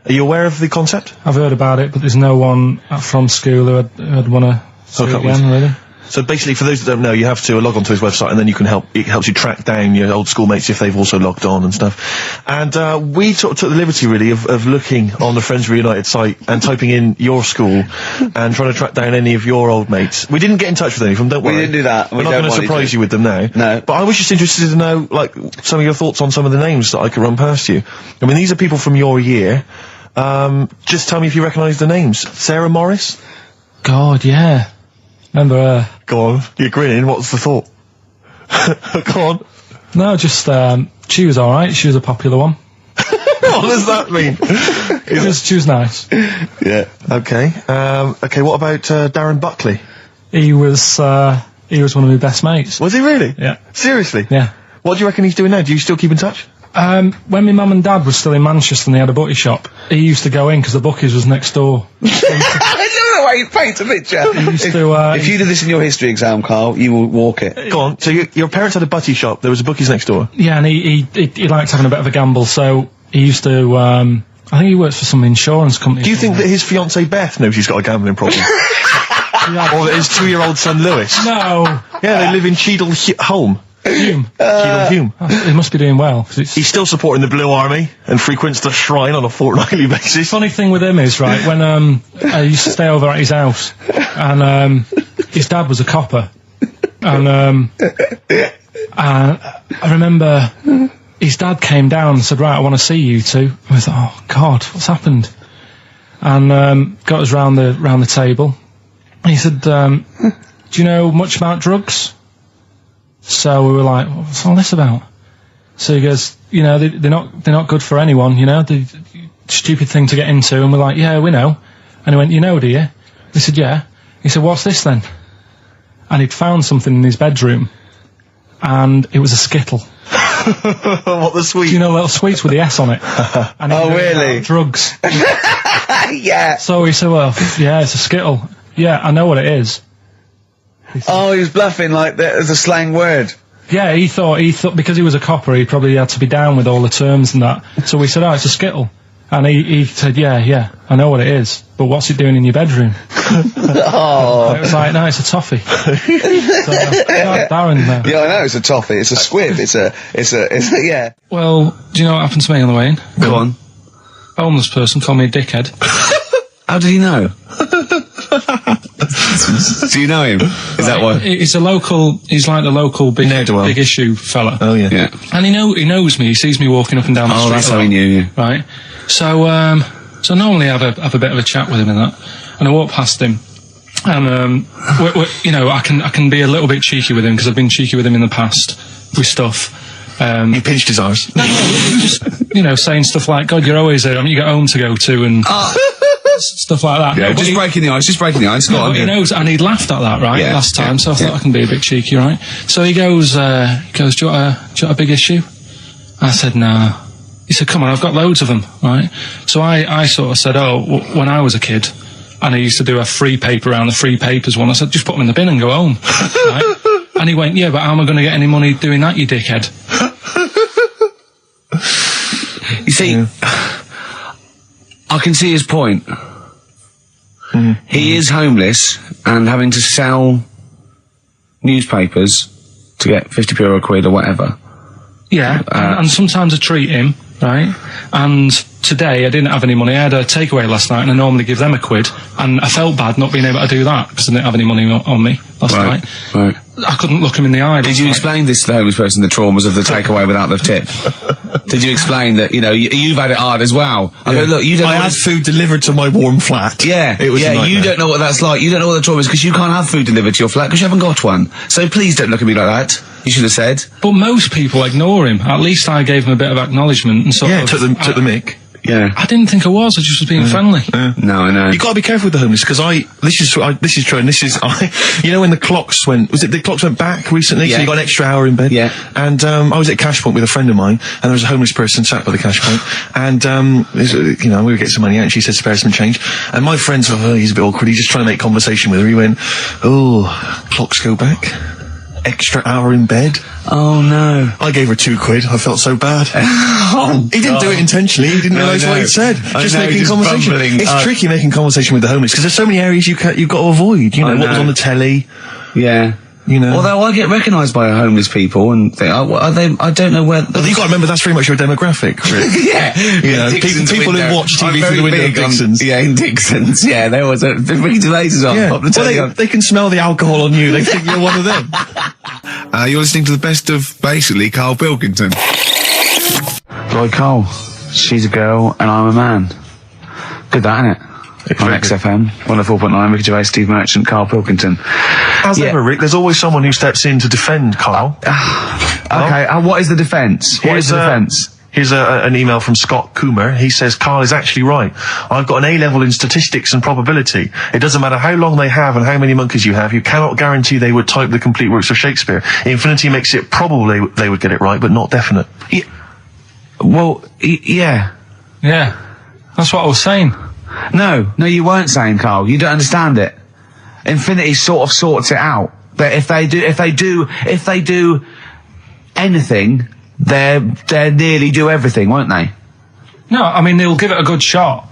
Are you aware of the concept? I've heard about it, but there's no one from school who'd want to see it again, really. So basically, for those that don't know, you have to log on to his website, and then it helps you track down your old schoolmates if they've also logged on and stuff. And we took the liberty, really, of looking on the Friends Reunited site and typing in your school and trying to track down any of your old mates. We didn't get in touch with any of them, don't worry. We didn't do that. We're not going to surprise you with them now. No. But I was just interested to know, like, some of your thoughts on some of the names that I could run past you. I mean, these are people from your year. Just tell me if you recognise the names. Sarah Morris? God, yeah. Remember her? Go on, you're grinning, what's the thought? Go on. No, just, she was alright, she was a popular one. What does that mean? She was nice. Yeah. Okay, what about Darren Buckley? He was one of my best mates. Was he really? Yeah. Seriously? Yeah. What do you reckon he's doing now? Do you still keep in touch? When my mum and dad were still in Manchester and they had a butty shop, he used to go in because the bookies was next door. I love the way you paint a picture. If you did this in your history exam, Carl, you will walk it. Go on, so your parents had a butty shop, there was a bookies next door? Yeah, and he liked having a bit of a gamble, so he used to, I think he works for some insurance company. Do you think that his fiancée Beth knows he's got a gambling problem? Or that his 2-year-old son Lewis? No. Yeah, they live in Cheadle Holme. Hume. Cheadle Hume. He must be doing well. 'Cause He's still supporting the Blue Army and frequents the shrine on a fortnightly basis. Funny thing with him is, right, when I used to stay over at his house, and his dad was a copper, and I remember his dad came down and said, right, I want to see you two. I was like, oh God, what's happened? And got us round the table. And he said, do you know much about drugs? So we were like, what's all this about? So he goes, you know, they're not good for anyone, you know, they're stupid thing to get into. And we're like, yeah, we know. And he went, you know, do you? We said, yeah. He said, what's this then? And he'd found something in his bedroom, and it was a Skittle. What, the sweet? Do you know, little sweets with the S on it? And Oh, really? Drugs. Yeah. So he said, well, yeah, it's a Skittle. Yeah, I know what it is. Oh, he was bluffing like that as a slang word. Yeah, he thought because he was a copper, he probably had to be down with all the terms and that. So we said, oh, it's a Skittle. And he said, yeah, I know what it is, but what's it doing in your bedroom? Oh. It was like, no, it's a toffee. So, Darren, Yeah, I know, it's a toffee, it's a squib, it's a, yeah. Well, do you know what happened to me on the way in? Go on. A homeless person called me a dickhead. How did he know? Do you know him? Is that why? He's like the local big issue fella. Oh, yeah. Yeah. And he knows me, he sees me walking up and down the street. Oh, that's how he knew you. Right. So normally I have a bit of a chat with him and that. And I walk past him. And, you know, I can be a little bit cheeky with him because I've been cheeky with him in the past with stuff. You pinched his arse. No, just, you know, saying stuff like, God, you're always there. I mean, you got home to go to and... stuff like that. Yeah, No, but just breaking the ice. Go No, on, but he yeah. knows, and he'd laughed at that, right, Yeah, last time, yeah, so I thought yeah. I can be a bit cheeky, right? So he goes, do you want a big issue? I said, nah. He said, come on, I've got loads of them, right? So I sort of said, when I was a kid, and I used to do a free paper around the free papers one, I said, just put them in the bin and go home, right? And he went, yeah, but how am I going to get any money doing that, you dickhead? You see, I can see his point. He is homeless and having to sell newspapers to get 50p or a quid or whatever. Yeah, and sometimes I treat him, right? And today I didn't have any money. I had a takeaway last night, and I normally give them a quid, and I felt bad not being able to do that because I didn't have any money on me last night. Right. I couldn't look him in the eye. Did you explain this to the homeless person, the traumas of the takeaway without the tip? Did you explain that, you've had it hard as well? I go, look, you don't I know had food delivered to my warm flat. Yeah, It was a nightmare. you don't know what that's like. You don't know what the trauma is because you can't have food delivered to your flat because you haven't got one. So please don't look at me like that. You should have said. But most people ignore him. At least I gave him a bit of acknowledgement and sort of... took the mic. Yeah. I didn't think I was just was being friendly. No, I know. You got to be careful with the homeless because this is true, and this is when the clocks went back recently, so Yeah. you got an extra hour in bed. Yeah. And I was at Cash Point with a friend of mine, and there was a homeless person sat by the Cash Point, and we would get some money out, and she said spare some change, and my friend said, he's a bit awkward, he's just trying to make conversation with her. He went, clocks go back. Extra hour in bed. Oh no. I gave her 2 quid. I felt so bad. He didn't do it intentionally. He didn't realise what he'd said. Just making conversation. bumbling. It's tricky making conversation with the homeless because there's so many areas you've got to avoid. What was on the telly. Yeah. Although I get recognised by homeless people and think, are they? I don't know where. But you've got to remember that's very much your demographic. Really. Yeah. People who watch TV through the window of Dixon's. In Dixon's. Yeah, there was Ricky Gervais is on. Yeah. Pop the telly on. They can smell the alcohol on you. They think you're one of them. You're listening to the best of, basically, Karl Pilkington. Lloyd Cole. She's a girl and I'm a man. Good that, innit? On XFM, 104.9, Ricky Gervais, Steve Merchant, Karl Pilkington. As ever, Rick, there's always someone who steps in to defend Karl. Okay, what is the defence? What is the defence? Here's an email from Scott Coomer. He says, Karl is actually right. I've got an A-level in statistics and probability. It doesn't matter how long they have and how many monkeys you have. You cannot guarantee they would type the complete works of Shakespeare. Infinity makes it probable they would get it right, but not definite. Yeah. Well, yeah. Yeah, that's what I was saying. No, you weren't saying, Karl. You don't understand it. Infinity sort of sorts it out. But if they do anything, they nearly do everything, won't they? No, I mean, they'll give it a good shot.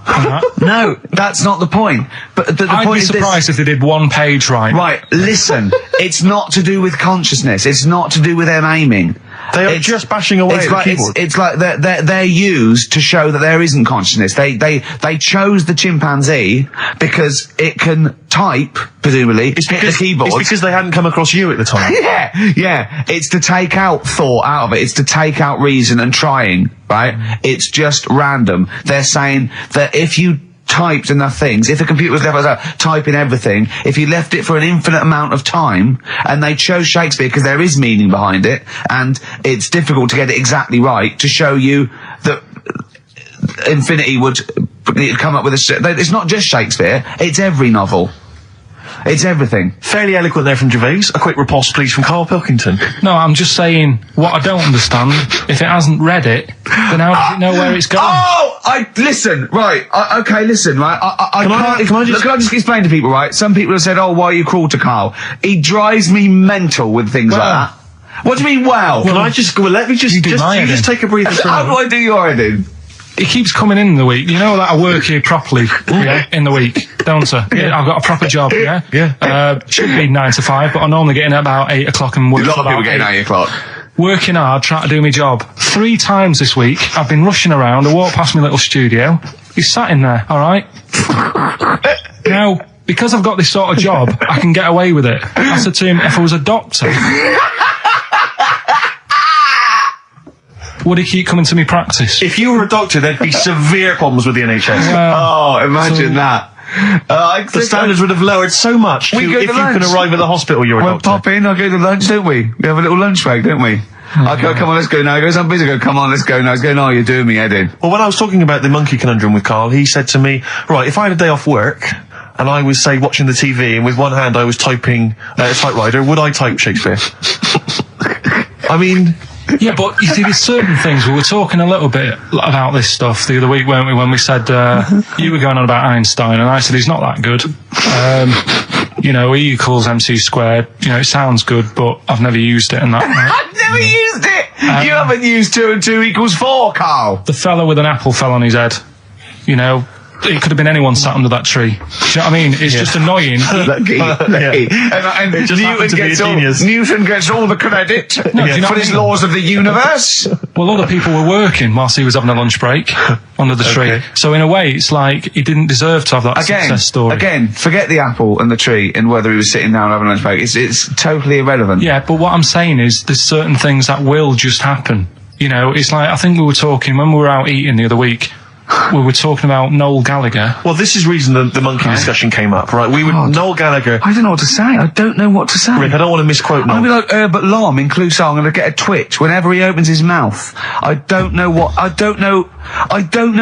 No, that's not the point. But the I'd point be is surprised if they did one page right. Right, listen. It's not to do with consciousness. It's not to do with them aiming. They are just bashing away at the keyboard. It's like they're used to show that there isn't consciousness. They chose the chimpanzee because it can type, presumably, hit the keyboard. It's because they hadn't come across you at the time. Yeah. It's to take out thought out of it. It's to take out reason and trying, right? It's just random. They're saying that if you typed enough things, if the computer was left typing everything, if you left it for an infinite amount of time, and they chose Shakespeare because there is meaning behind it, and it's difficult to get it exactly right, to show you that Infinity would come up with it's not just Shakespeare, it's every novel. It's everything. Fairly eloquent there from Gervais. A quick riposte, please, from Karl Pilkington. No, I'm just saying, what I don't understand, if it hasn't read it, then how does it know where it's going? Listen, right, listen, right, Can I just explain to people, right, some people have said, why are you cruel to Karl? He drives me mental with things like that. What do you mean, Can I just, let me just take a breather for a How do moment. I do your editing? He keeps coming in the week. You know that I work here properly, in the week, don't I? Yeah, I've got a proper job, Yeah. Should be 9 to 5, but I normally get in at about 8 o'clock and work. A lot of people getting 8 o'clock. Working hard, trying to do my job. 3 times this week, I've been rushing around. I walked past my little studio. He's sat in there, alright? Now, because I've got this sort of job, I can get away with it. I said to him, if I was a doctor, would he keep coming to me practice? If you were a doctor, there'd be severe problems with the NHS. Imagine that. The standards would have lowered so much We go if to you lunch. can arrive at the hospital, you're a We'll doctor. pop in, I'll go to lunch, don't we? We have a little lunch break, don't we? I go, come on, let's go now. He goes, I'm busy. I go, come on, let's go now. He's going, oh, you're doing me head in. Well, when I was talking about the monkey conundrum with Karl, he said to me, right, if I had a day off work and I was, say, watching the TV and with one hand I was typing a typewriter, would I type Shakespeare? I mean... Yeah, but you see, there's certain things. We were talking a little bit about this stuff the other week, weren't we, when we said, you were going on about Einstein, and I said he's not that good. You know, E equals MC squared. You know, it sounds good, but I've never used it and that. Right? I've never used it! You haven't used 2 and 2 equals 4, Karl! The fella with an apple fell on his head. You know, it could have been anyone sat under that tree. Do you know what I mean? It's just annoying. Lucky. And Newton gets all the credit you know for his laws of the universe. Well, other people were working whilst he was having a lunch break under the tree. So in a way, it's like he didn't deserve to have that success story. Again, forget the apple and the tree and whether he was sitting down having a lunch break. It's totally irrelevant. Yeah, but what I'm saying is there's certain things that will just happen. You know, it's like, I think we were talking, when we were out eating the other week, we were talking about Noel Gallagher. Well, this is the reason the monkey discussion came up, right? Noel Gallagher... I don't know what to say. I don't know what to say. Rick, I don't want to misquote Noel. I'll be like Herbert Lom in Clouseau. I'm going to get a twitch whenever he opens his mouth. I don't know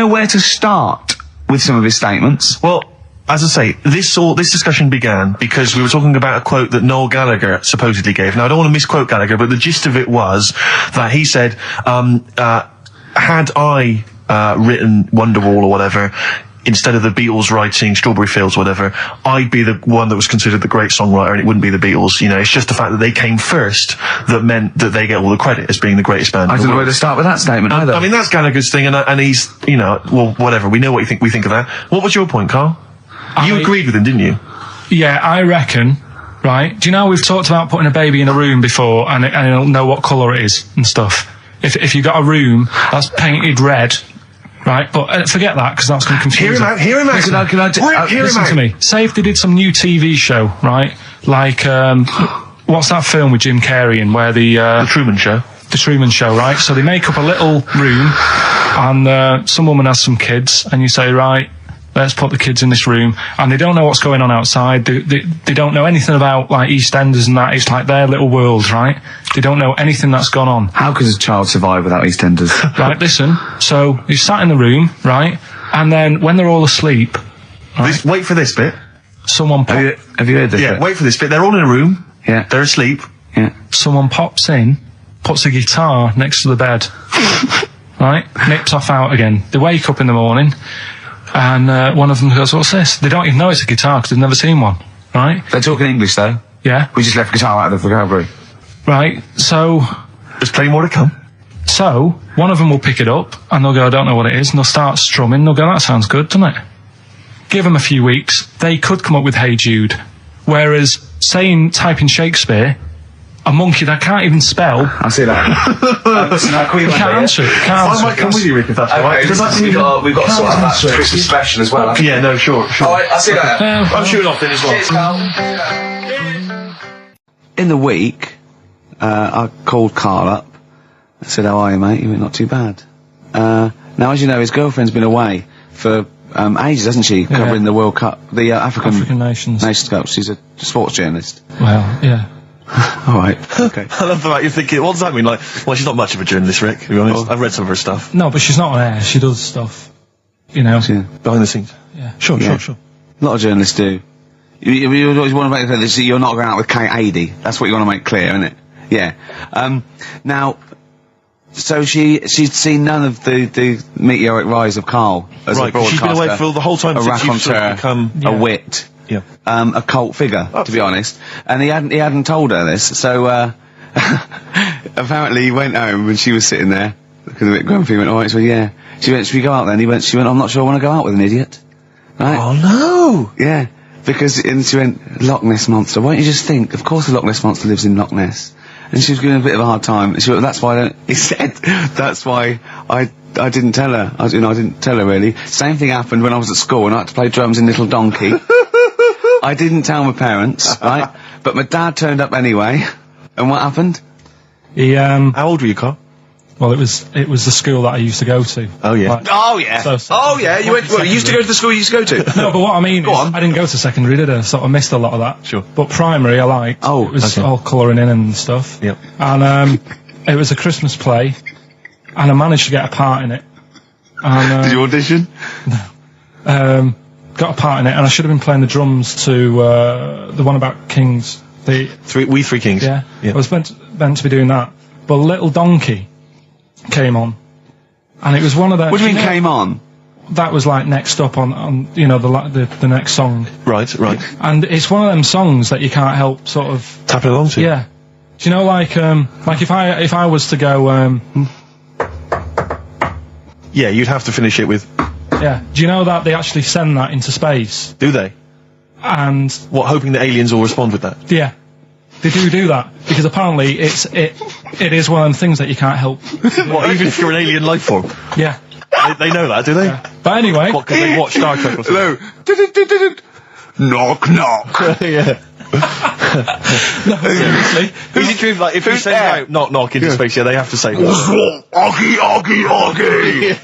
where to start with some of his statements. Well, as I say, this discussion began because we were talking about a quote that Noel Gallagher supposedly gave. Now, I don't want to misquote Gallagher, but the gist of it was that he said, had I... written Wonderwall or whatever, instead of the Beatles writing Strawberry Fields or whatever, I'd be the one that was considered the great songwriter and it wouldn't be the Beatles. You know, it's just the fact that they came first that meant that they get all the credit as being the greatest band. I don't know where to start with that statement either. I mean, that's Gallagher's thing and he's, you know, well, whatever. We know what we think of that. What was your point, Karl? You agreed with him, didn't you? Yeah, I reckon, right? Do you know we've talked about putting a baby in a room before and it'll know what colour it is and stuff? If you got a room that's painted red, right, but forget that because that's going to confuse Hear him out. Listen to me. Say if they did some new TV show, right? Like, what's that film with Jim Carrey in where the Truman Show. The Truman Show, right? So they make up a little room and some woman has some kids and you say, right, let's put the kids in this room, and they don't know what's going on outside. They don't know anything about like EastEnders and that. It's like their little world, right? They don't know anything that's gone on. How could a child survive without EastEnders? Right, listen. So you sat in the room, right, and then when they're all asleep, right, wait for this bit. Someone Have you heard this? Yeah, wait for this bit. They're all in a room. Yeah. They're asleep. Yeah. Someone pops in, puts a guitar next to the bed, right, nips off out again. They wake up in the morning. And one of them goes, what's this? They don't even know it's a guitar because they've never seen one, right? They're talking English, though. Yeah. We just left guitar out of the vocabulary. Right, so... There's plenty more to come. So, one of them will pick it up, and they'll go, I don't know what it is, and they'll start strumming, they'll go, that sounds good, doesn't it? Give them a few weeks, they could come up with Hey Jude. Whereas, typing Shakespeare, a monkey that can't even spell... I see that. Can't answer it. I might come with you, Rick, if that's all right. We've got to sort out that Christmas special as well. Yeah, no, sure. Alright, I see that. I'm shooting off then as well. Cheers, Karl. In the week, I called Karl up. I said, how are you, mate? You went, not too bad. Now, as you know, his girlfriend's been away for ages, hasn't she? Covering the World Cup, the African Nations Cup. She's a sports journalist. Well, yeah. All right. Okay. I love the fact you're thinking, what does that mean? Like, well, she's not much of a journalist, Rick, to be honest. I've read some of her stuff. No, but she's not on air. She does stuff, you know. Yeah. Behind the scenes. Yeah. Sure. A lot of journalists do. You always want to make clear that you're not going out with Kate Adie. That's what you want to make clear, isn't it? Yeah. Now, so she'd seen none of the meteoric rise of Karl as a broadcaster. She's been away for the whole time a since you've sort of become... a wit. Yeah. A cult figure, to be honest. And he hadn't told her this, so apparently he went home and she was sitting there, looking a bit grumpy. He went, alright, so yeah. She went, should we go out then? She went, I'm not sure I want to go out with an idiot. Right? Oh no! Yeah. And she went, Loch Ness Monster. Why don't you just think, of course the Loch Ness Monster lives in Loch Ness. And she was giving a bit of a hard time. She went, that's why I didn't tell her. I didn't tell her really. Same thing happened when I was at school and I had to play drums in Little Donkey. I didn't tell my parents, right? But my dad turned up anyway. And what happened? He, How old were you, Karl? Well, it was the school that I used to go to. Oh, yeah. Like, You went, you used to go to the school you used to go to? No, but what I mean is, I didn't go to secondary, did I? So I missed a lot of that. Sure. But primary, I liked. Oh, it was all colouring in and stuff. Yep. And it was a Christmas play, and I managed to get a part in it. And, Did you audition? got a part in it, and I should have been playing the drums to the one about Kings. We Three Kings. Yeah. I was meant to be doing that, but Little Donkey came on, and it was one of the. What do you mean came on? That was like next up on the next song. Right. And it's one of them songs that you can't help sort of Tapping along to. Yeah. Do you know like if I was to go Yeah, you'd have to finish it with. yeah. Do you know that they actually send that into space? Do they? And What, hoping that aliens will respond with that? yeah. They do that because apparently it is one of them things that you can't help. What, even if you're an alien life form? Yeah. They know that, do they? Yeah. But anyway, What, because they watch Star Trek or something? Hello. Knock, knock. Yeah. no, seriously. Is it true, like, if you send out knock knock into space, yeah, they have to say that? Oggy, oggy, oggy.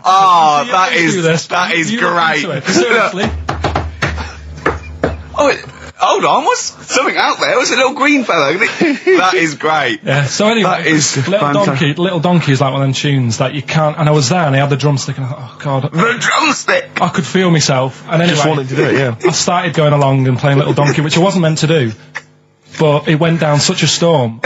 Oh, You that do this. that is You great. look into it. Seriously. Oh, hold on, what's something out there? Was a little green fella? That is great. Yeah. So anyway, That is Little Donkey is like one of them tunes that you can't. And I was there, and I had the drumstick, and I thought, oh god, The drumstick. I could feel myself. And anyway, Just wanting to do it, yeah. I started going along and playing Little Donkey, which I wasn't meant to do, but it went down such a storm.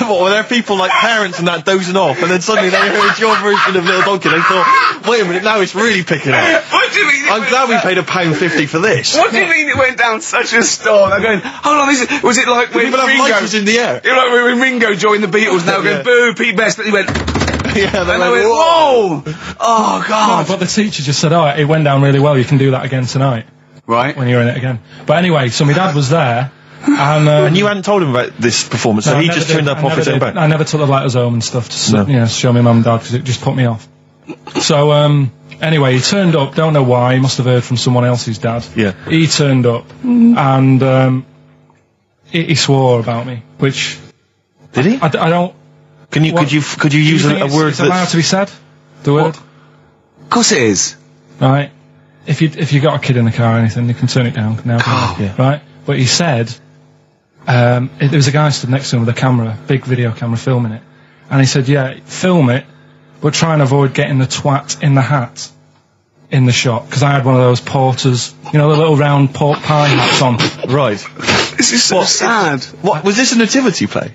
What, were there people like parents and that dozing off, and then suddenly they heard your version of Little Donkey, and they thought, wait a minute, now it's really picking up. What do you mean? I'm glad we paid £1.50 for this. What do you mean it went down such a storm? I'm going, hold on, was it like when People have Ringo... lighters in the air. You know, like when Ringo joined the Beatles, now going, boo, Pete Best, but he went... Yeah, And I went, whoa! Oh, God. But the teacher just said, oh, it went down really well, you can do that again tonight, Right. when you're in it again. But anyway, so my dad was there, and... And you hadn't told him about this performance, so No, I he never just did. turned up I off never his own did. back. I never took the letters home and stuff to No. show my mum and dad because it just put me off. So anyway, he turned up. Don't know why. He must have heard from someone else's dad. Yeah. He turned up and he swore about me, which Did he? I don't. Could you what- use do you think a word it's allowed that's... to be said? The word, Of course it is. right? If you got a kid in the car or anything, you can turn it down now. yeah. Right? But he said. There was a guy stood next to him with a camera, big video camera, filming it, and he said, "Yeah, film it, but try and avoid getting the twat in the hat in the shot because I had one of those porters, you know, the little round pork pie hats on. Right. This is so sad. What, was this a nativity play?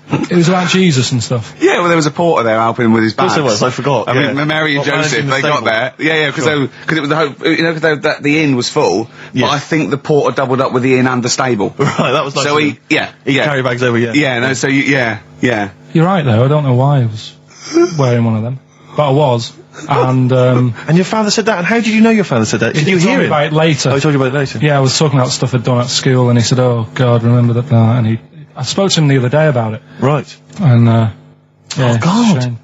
It was about Jesus and stuff. Yeah, well, there was a porter there helping him with his Of course bags. there was, I forgot. I mean, Mary and What, Joseph, managing the they got stable? there. Yeah, because Sure. it was the hope, you know, because the inn was full. Yeah. But I think the porter doubled up with the inn and the stable. Right, that was nice. So of he, him. yeah, He yeah, carry bags over, yeah. yeah. No, so yeah. You're right though. I don't know why I was wearing one of them, but I was. And And your father said that, and how did you know your father said that? Did you told hear me it? about it later? Oh, he told you about it later? Yeah, I was talking about stuff I'd done at school, and he said, "Oh God, remember that?" And I spoke to him the other day about it, Right. and yeah, Oh, God. it's a shame.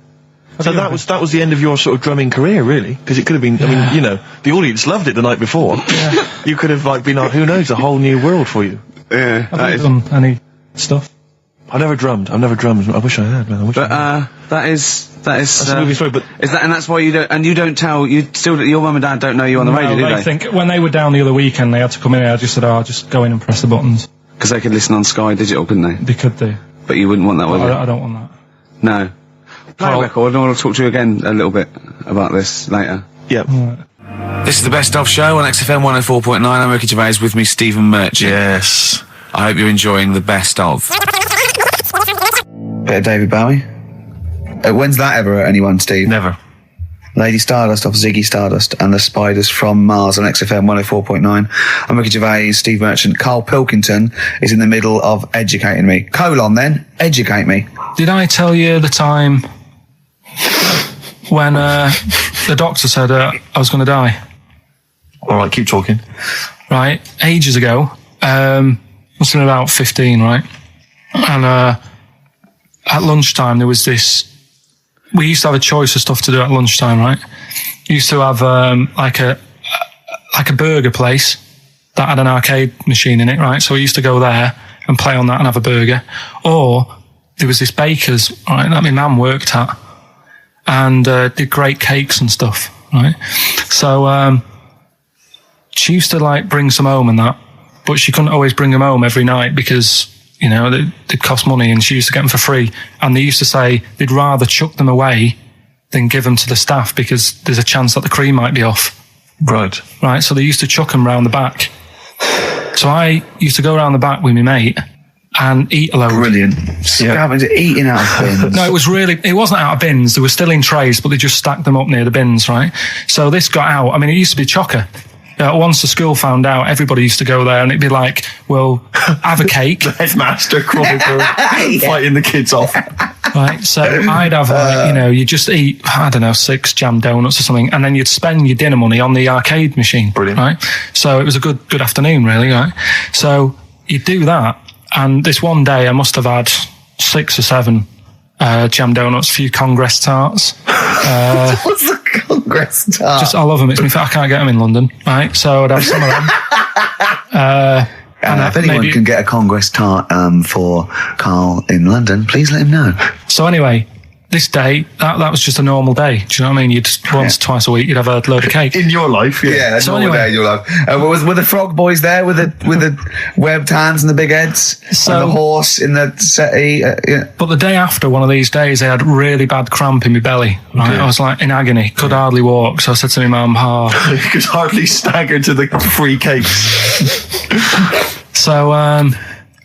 So that was the end of your sort of drumming career, really? Because it could have been, I mean, you know, the audience loved it the night before. Yeah. You could have, like, been, who knows, a whole new world for you. Yeah. Have you done any stuff? I've never drummed. I wish I had, man. I wish I But had. that is That's a movie story, but... is that, and that's why you don't tell, your mum and dad don't know you on the radio, do they they? think when they were down the other weekend, they had to come in. I just said, "Oh, I'll just go in and press the buttons." Because they could listen on Sky Digital, couldn't they? They could do. But you wouldn't want that, would you? I don't want that. No. Play a Carl- record, and I want to talk to you again a little bit about this later. Yeah. This is the Best Of Show on XFM 104.9. I'm Ricky Gervais, with me Stephen Merchant. Yes. I hope you're enjoying the Best Of. Bit of David Bowie. When's that ever at anyone, Steve? Never. Lady Stardust off Ziggy Stardust and the Spiders from Mars on XFM 104.9. I'm Ricky Gervais, Steve Merchant. Karl Pilkington is in the middle of educating me. Then, educate me. Did I tell you the time when the doctor said I was going to die? All right, keep talking. Right, ages ago. Must have been about 15, right? And at lunchtime there was this. We used to have a choice of stuff to do at lunchtime, right? We used to have like a burger place that had an arcade machine in it, right? So we used to go there and play on that and have a burger. Or there was this baker's, right, that my mum worked at, and did great cakes and stuff, right? So she used to like bring some home and that, but she couldn't always bring them home every night because, you know, they'd cost money, and she used to get them for free. And they used to say they'd rather chuck them away than give them to the staff because there's a chance that the cream might be off. Right. Right, so they used to chuck them round the back. So I used to go around the back with my mate and eat a load. Brilliant. Scavenging, eating out of bins. No, it wasn't out of bins. They were still in trays, but they just stacked them up near the bins, right? So this got out. I mean, it used to be chocker. Once the school found out, everybody used to go there, and it'd be like, well, have a cake. The headmaster crawling through, fighting the kids off. Right, so I'd have, like, you know, you just eat, I don't know, 6 jam donuts or something, and then you'd spend your dinner money on the arcade machine. Brilliant. Right? So it was a good afternoon, really, right? So you'd do that, and this one day I must have had 6 or 7 jam donuts, a few Congress tarts. What's the Congress tart? I love them. It's me. I can't get them in London, right? So I'd have some of them. And if anyone can get a Congress tart for Karl in London, please let him know. So anyway, this day, that was just a normal day. Do you know what I mean? You'd once, twice a week, you'd have a load of cake. In your life, yeah. A normal day in your life. Were the frog boys there with the webbed hands and the big heads? And the horse in the settee? Yeah. But the day after one of these days, I had really bad cramp in my belly. Right? I was like in agony, could hardly walk. So I said to my mum, you could hardly stagger to the free cakes. So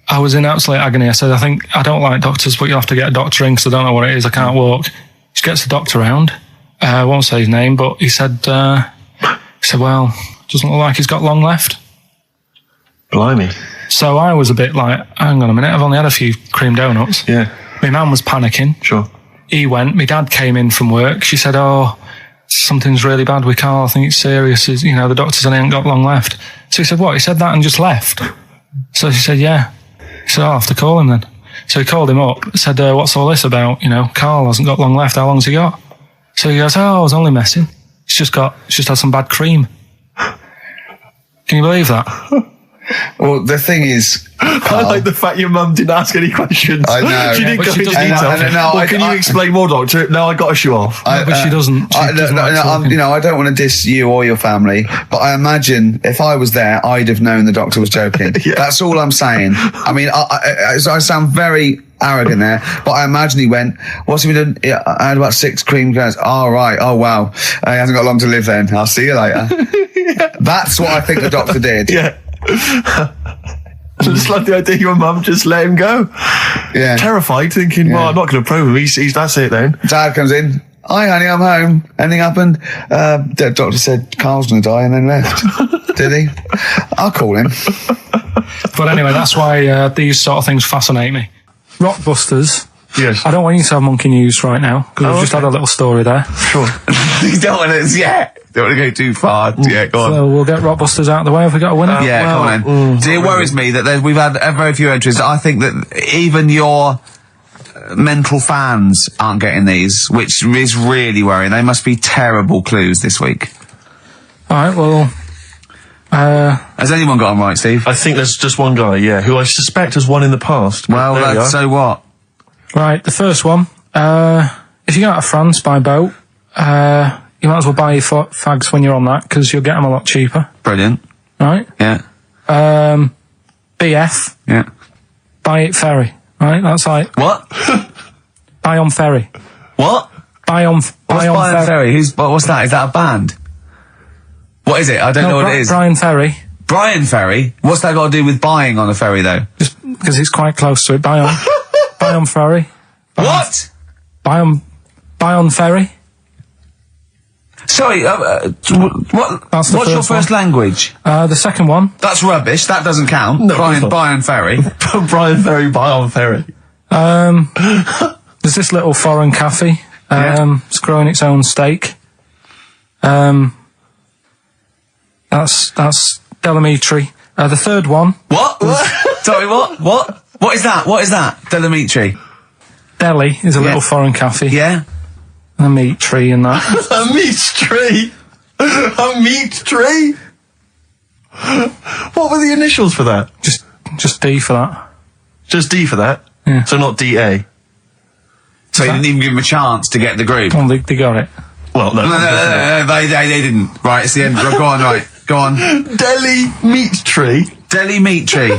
I was in absolute agony. I said, I don't like doctors, but you'll have to get a doctor in because I don't know what it is. I can't walk. She gets the doctor round. I won't say his name, but he said, well, doesn't look like he's got long left. Blimey. So I was a bit like, hang on a minute, I've only had a few cream donuts. Yeah. My mum was panicking. Sure. He went. My dad came in from work. She said, something's really bad with Karl. I think it's serious. You know, the doctor said he ain't got long left. So he said, what? He said that and just left. So she said, yeah. He said, I'll have to call him then. So he called him up, said, what's all this about? You know, Karl hasn't got long left. How long's he got? So he goes, I was only messing. It's just had some bad cream. Can you believe that? Well, the thing is, I like the fact your mum didn't ask any questions. I know. She didn't go into detail. Can you explain more, doctor? No, I got to show off. But she doesn't. I don't want to diss you or your family, but I imagine if I was there, I'd have known the doctor was joking. Yeah. That's all I'm saying. I mean, I sound very arrogant there, but I imagine he went, what's he been doing? I had about 6 cream cones. Oh, right. Oh, wow. He hasn't got long to live then. I'll see you later. Yeah. That's what I think the doctor did. Yeah. I just like the idea your mum just let him go. Yeah. Terrified, thinking, well, I'm not going to probe him. He's that's it then. Dad comes in. Hi, honey, I'm home. Anything happened? The doctor said Karl's going to die and then left. Did he? I'll call him. But anyway, that's why these sort of things fascinate me. Rockbusters. Yes. I don't want you to have monkey news right now because we've just had a little story there. Sure. You don't want to, don't want to go too far. Yeah, go on. So we'll get Rockbusters out of the way. Have we got a winner? Come on. It worries me that we've had very few entries. I think that even your mental fans aren't getting these, which is really worrying. They must be terrible clues this week. All right, well... has anyone got them right, Steve? I think there's just one guy, who I suspect has won in the past. Well, so what? Right, the first one. If you go out of France by boat, you might as well buy your fags when you're on that, because you'll get them a lot cheaper. Brilliant. Right? Yeah. BF. Yeah. Buy it ferry. Right? That's like... What? Buy on ferry. What? Buy on ferry. What's that? Is that a band? What is it? I don't know what it is. Brian Ferry. Brian Ferry? What's that got to do with buying on a ferry, though? Just because it's quite close to it. Buy on ferry. What? Buy on ferry. Sorry, what's your first language? The second one. That's rubbish. That doesn't count. No, Brian Ferry. Brian Ferry, buy on ferry. There's this little foreign cafe. It's growing its own steak. That's Delamitri. The third one. What? Sorry, what? What is that? What is that? Delamitri. Delhi is a little foreign cafe. Yeah. A meat tree and that. A meat tree? A meat tree? What were the initials for that? Just D for that. Just D for that? Yeah. So not DA? So you didn't even give them a chance to get the group? Well, they got it. Well, no. No, they didn't. Right, it's the end. Go on, right. Go on. Delhi meat tree? Delimitri.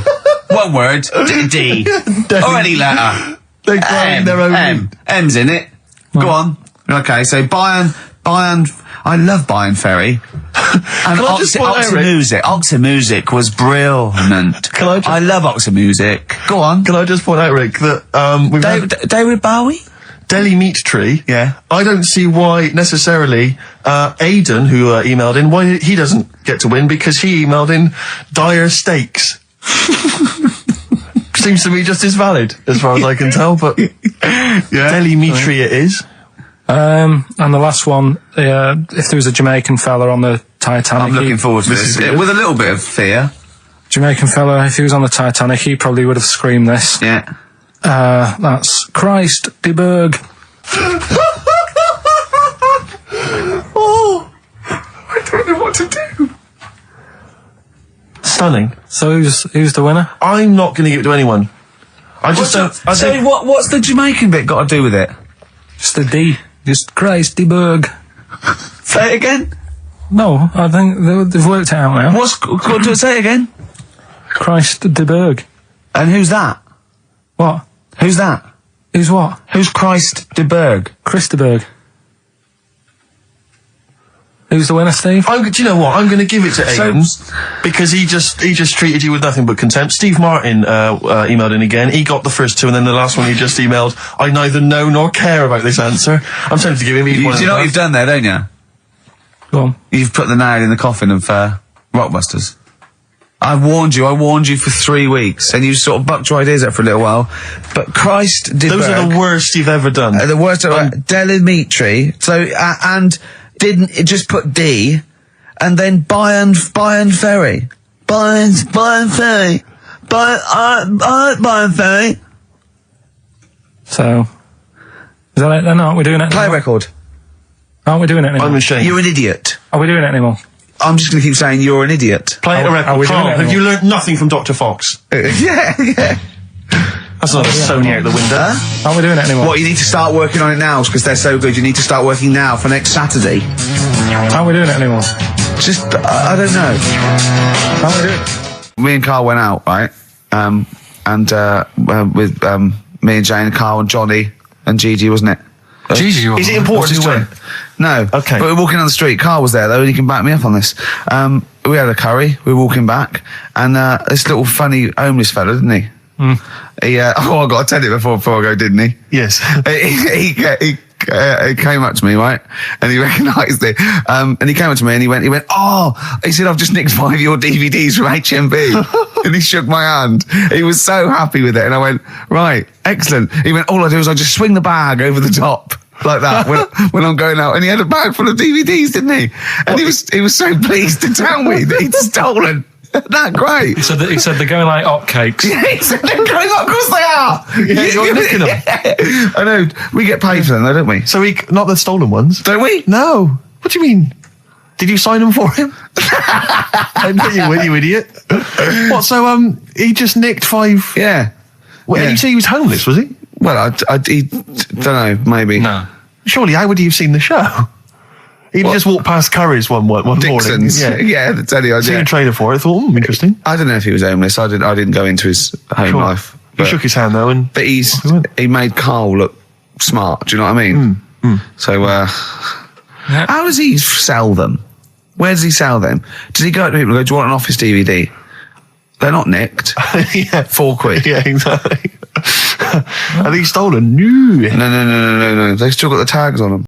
One word. D. Or any letter. They're growing their own meat. M's in it. Go on. Okay, so Bayern, I love Bayern Ferry. And Can I just point out, Rick? Oxymusic was brilliant. Can I love Oxymusic. Go on. Can I just point out, Rick, that we've had David Bowie? Delimitri. Yeah. I don't see why necessarily Aidan, who emailed in, why he doesn't get to win, because he emailed in dire steaks. Seems to me just as valid, as far as I can tell, but Delimitri it is. And the last one, if there was a Jamaican fella on the Titanic... I'm looking forward to this. With a little bit of fear. Jamaican fella, if he was on the Titanic, he probably would have screamed this. Yeah. That's Christ de Berg. Oh, I don't know what to do. Stunning. So who's the winner? I'm not going to give it to anyone. I just don't... what's the Jamaican bit got to do with it? Just the D. Just Christ de Berg. Say it again. No, I think they've worked it out now. Say it again. Christ de Berg. And who's that? What? Who's that? Who's what? Who's Christ de Berg? Chris de Berg. Who's the winner, Steve? Do you know what? I'm going to give it to Aidan, because he just treated you with nothing but contempt. Steve Martin emailed in again. He got the first two, and then the last one he just emailed, I neither know nor care about this answer. I'm tempted to give him Do you know what you've done there, don't you? Go on. You've put the nail in the coffin of Rockbusters. I warned you for 3 weeks, and you sort of bucked your ideas up for a little while. But Christ de Berg... Those are the worst you've ever done. The worst... Delimitri. So, and... Didn't it just put D, and then Bayern Ferry. Bayern Ferry. Bayern Ferry. So, is that it then? Aren't we doing it Play anymore? record. Aren't we doing it anymore? I'm ashamed. You're an idiot. Are we doing it anymore? I'm just going to keep saying you're an idiot. Play a Are record. we doing Carl, it have you anymore? learnt nothing from Dr. Fox? Yeah. That's not a Sony out the window. Aren't we doing it anymore? What, you need to start working on it now, because they're so good. You need to start working now for next Saturday. Aren't we doing it anymore? Just, I don't know. Aren't we doing it? Me and Carl went out, right? With me and Jane, Carl and Johnny and Gigi, wasn't it? Gigi, is it important to win? No. Okay. But we were walking down the street. Carl was there though, and he can back me up on this. We had a curry. We were walking back, and this little funny homeless fella, didn't he? He, I got to tell it before I go, didn't he? Yes. He came up to me, right? And he recognised it. And he came up to me and he went, he said, I've just nicked 5 of your DVDs from HMV. And he shook my hand. He was so happy with it. And I went, right, excellent. He went, all I do is I just swing the bag over the top. Like that when I'm going out, and he had a bag full of DVDs, didn't he? And he was so pleased to tell me that he'd stolen. That great. He said they're going like hotcakes. Yeah, he said they're going up, of course they are. Yeah, you're nicking them. I know. We get paid for them though, don't we? So not the stolen ones? Don't we? No. What do you mean? Did you sign them for him? I know you idiot. What, so he just nicked 5... Yeah. Well, Yeah. you say he was homeless, was he? Well, I don't know, maybe. No. Surely, how would he have seen the show? He'd just walked past Curry's one Dixon's. morning. Yeah, that's any Seen idea. a trailer for it. I thought, interesting. I don't know if he was homeless. I didn't go into his home Sure. life. He But, shook his hand though, and but he went. he made Carl look smart. Do you know what I mean? So, how does he sell them? Where does he sell them? Does he go to people and go, do you want an Office DVD? They're not nicked. yeah, £4. yeah, exactly. Are these stolen? No. No. They've still got the tags on them.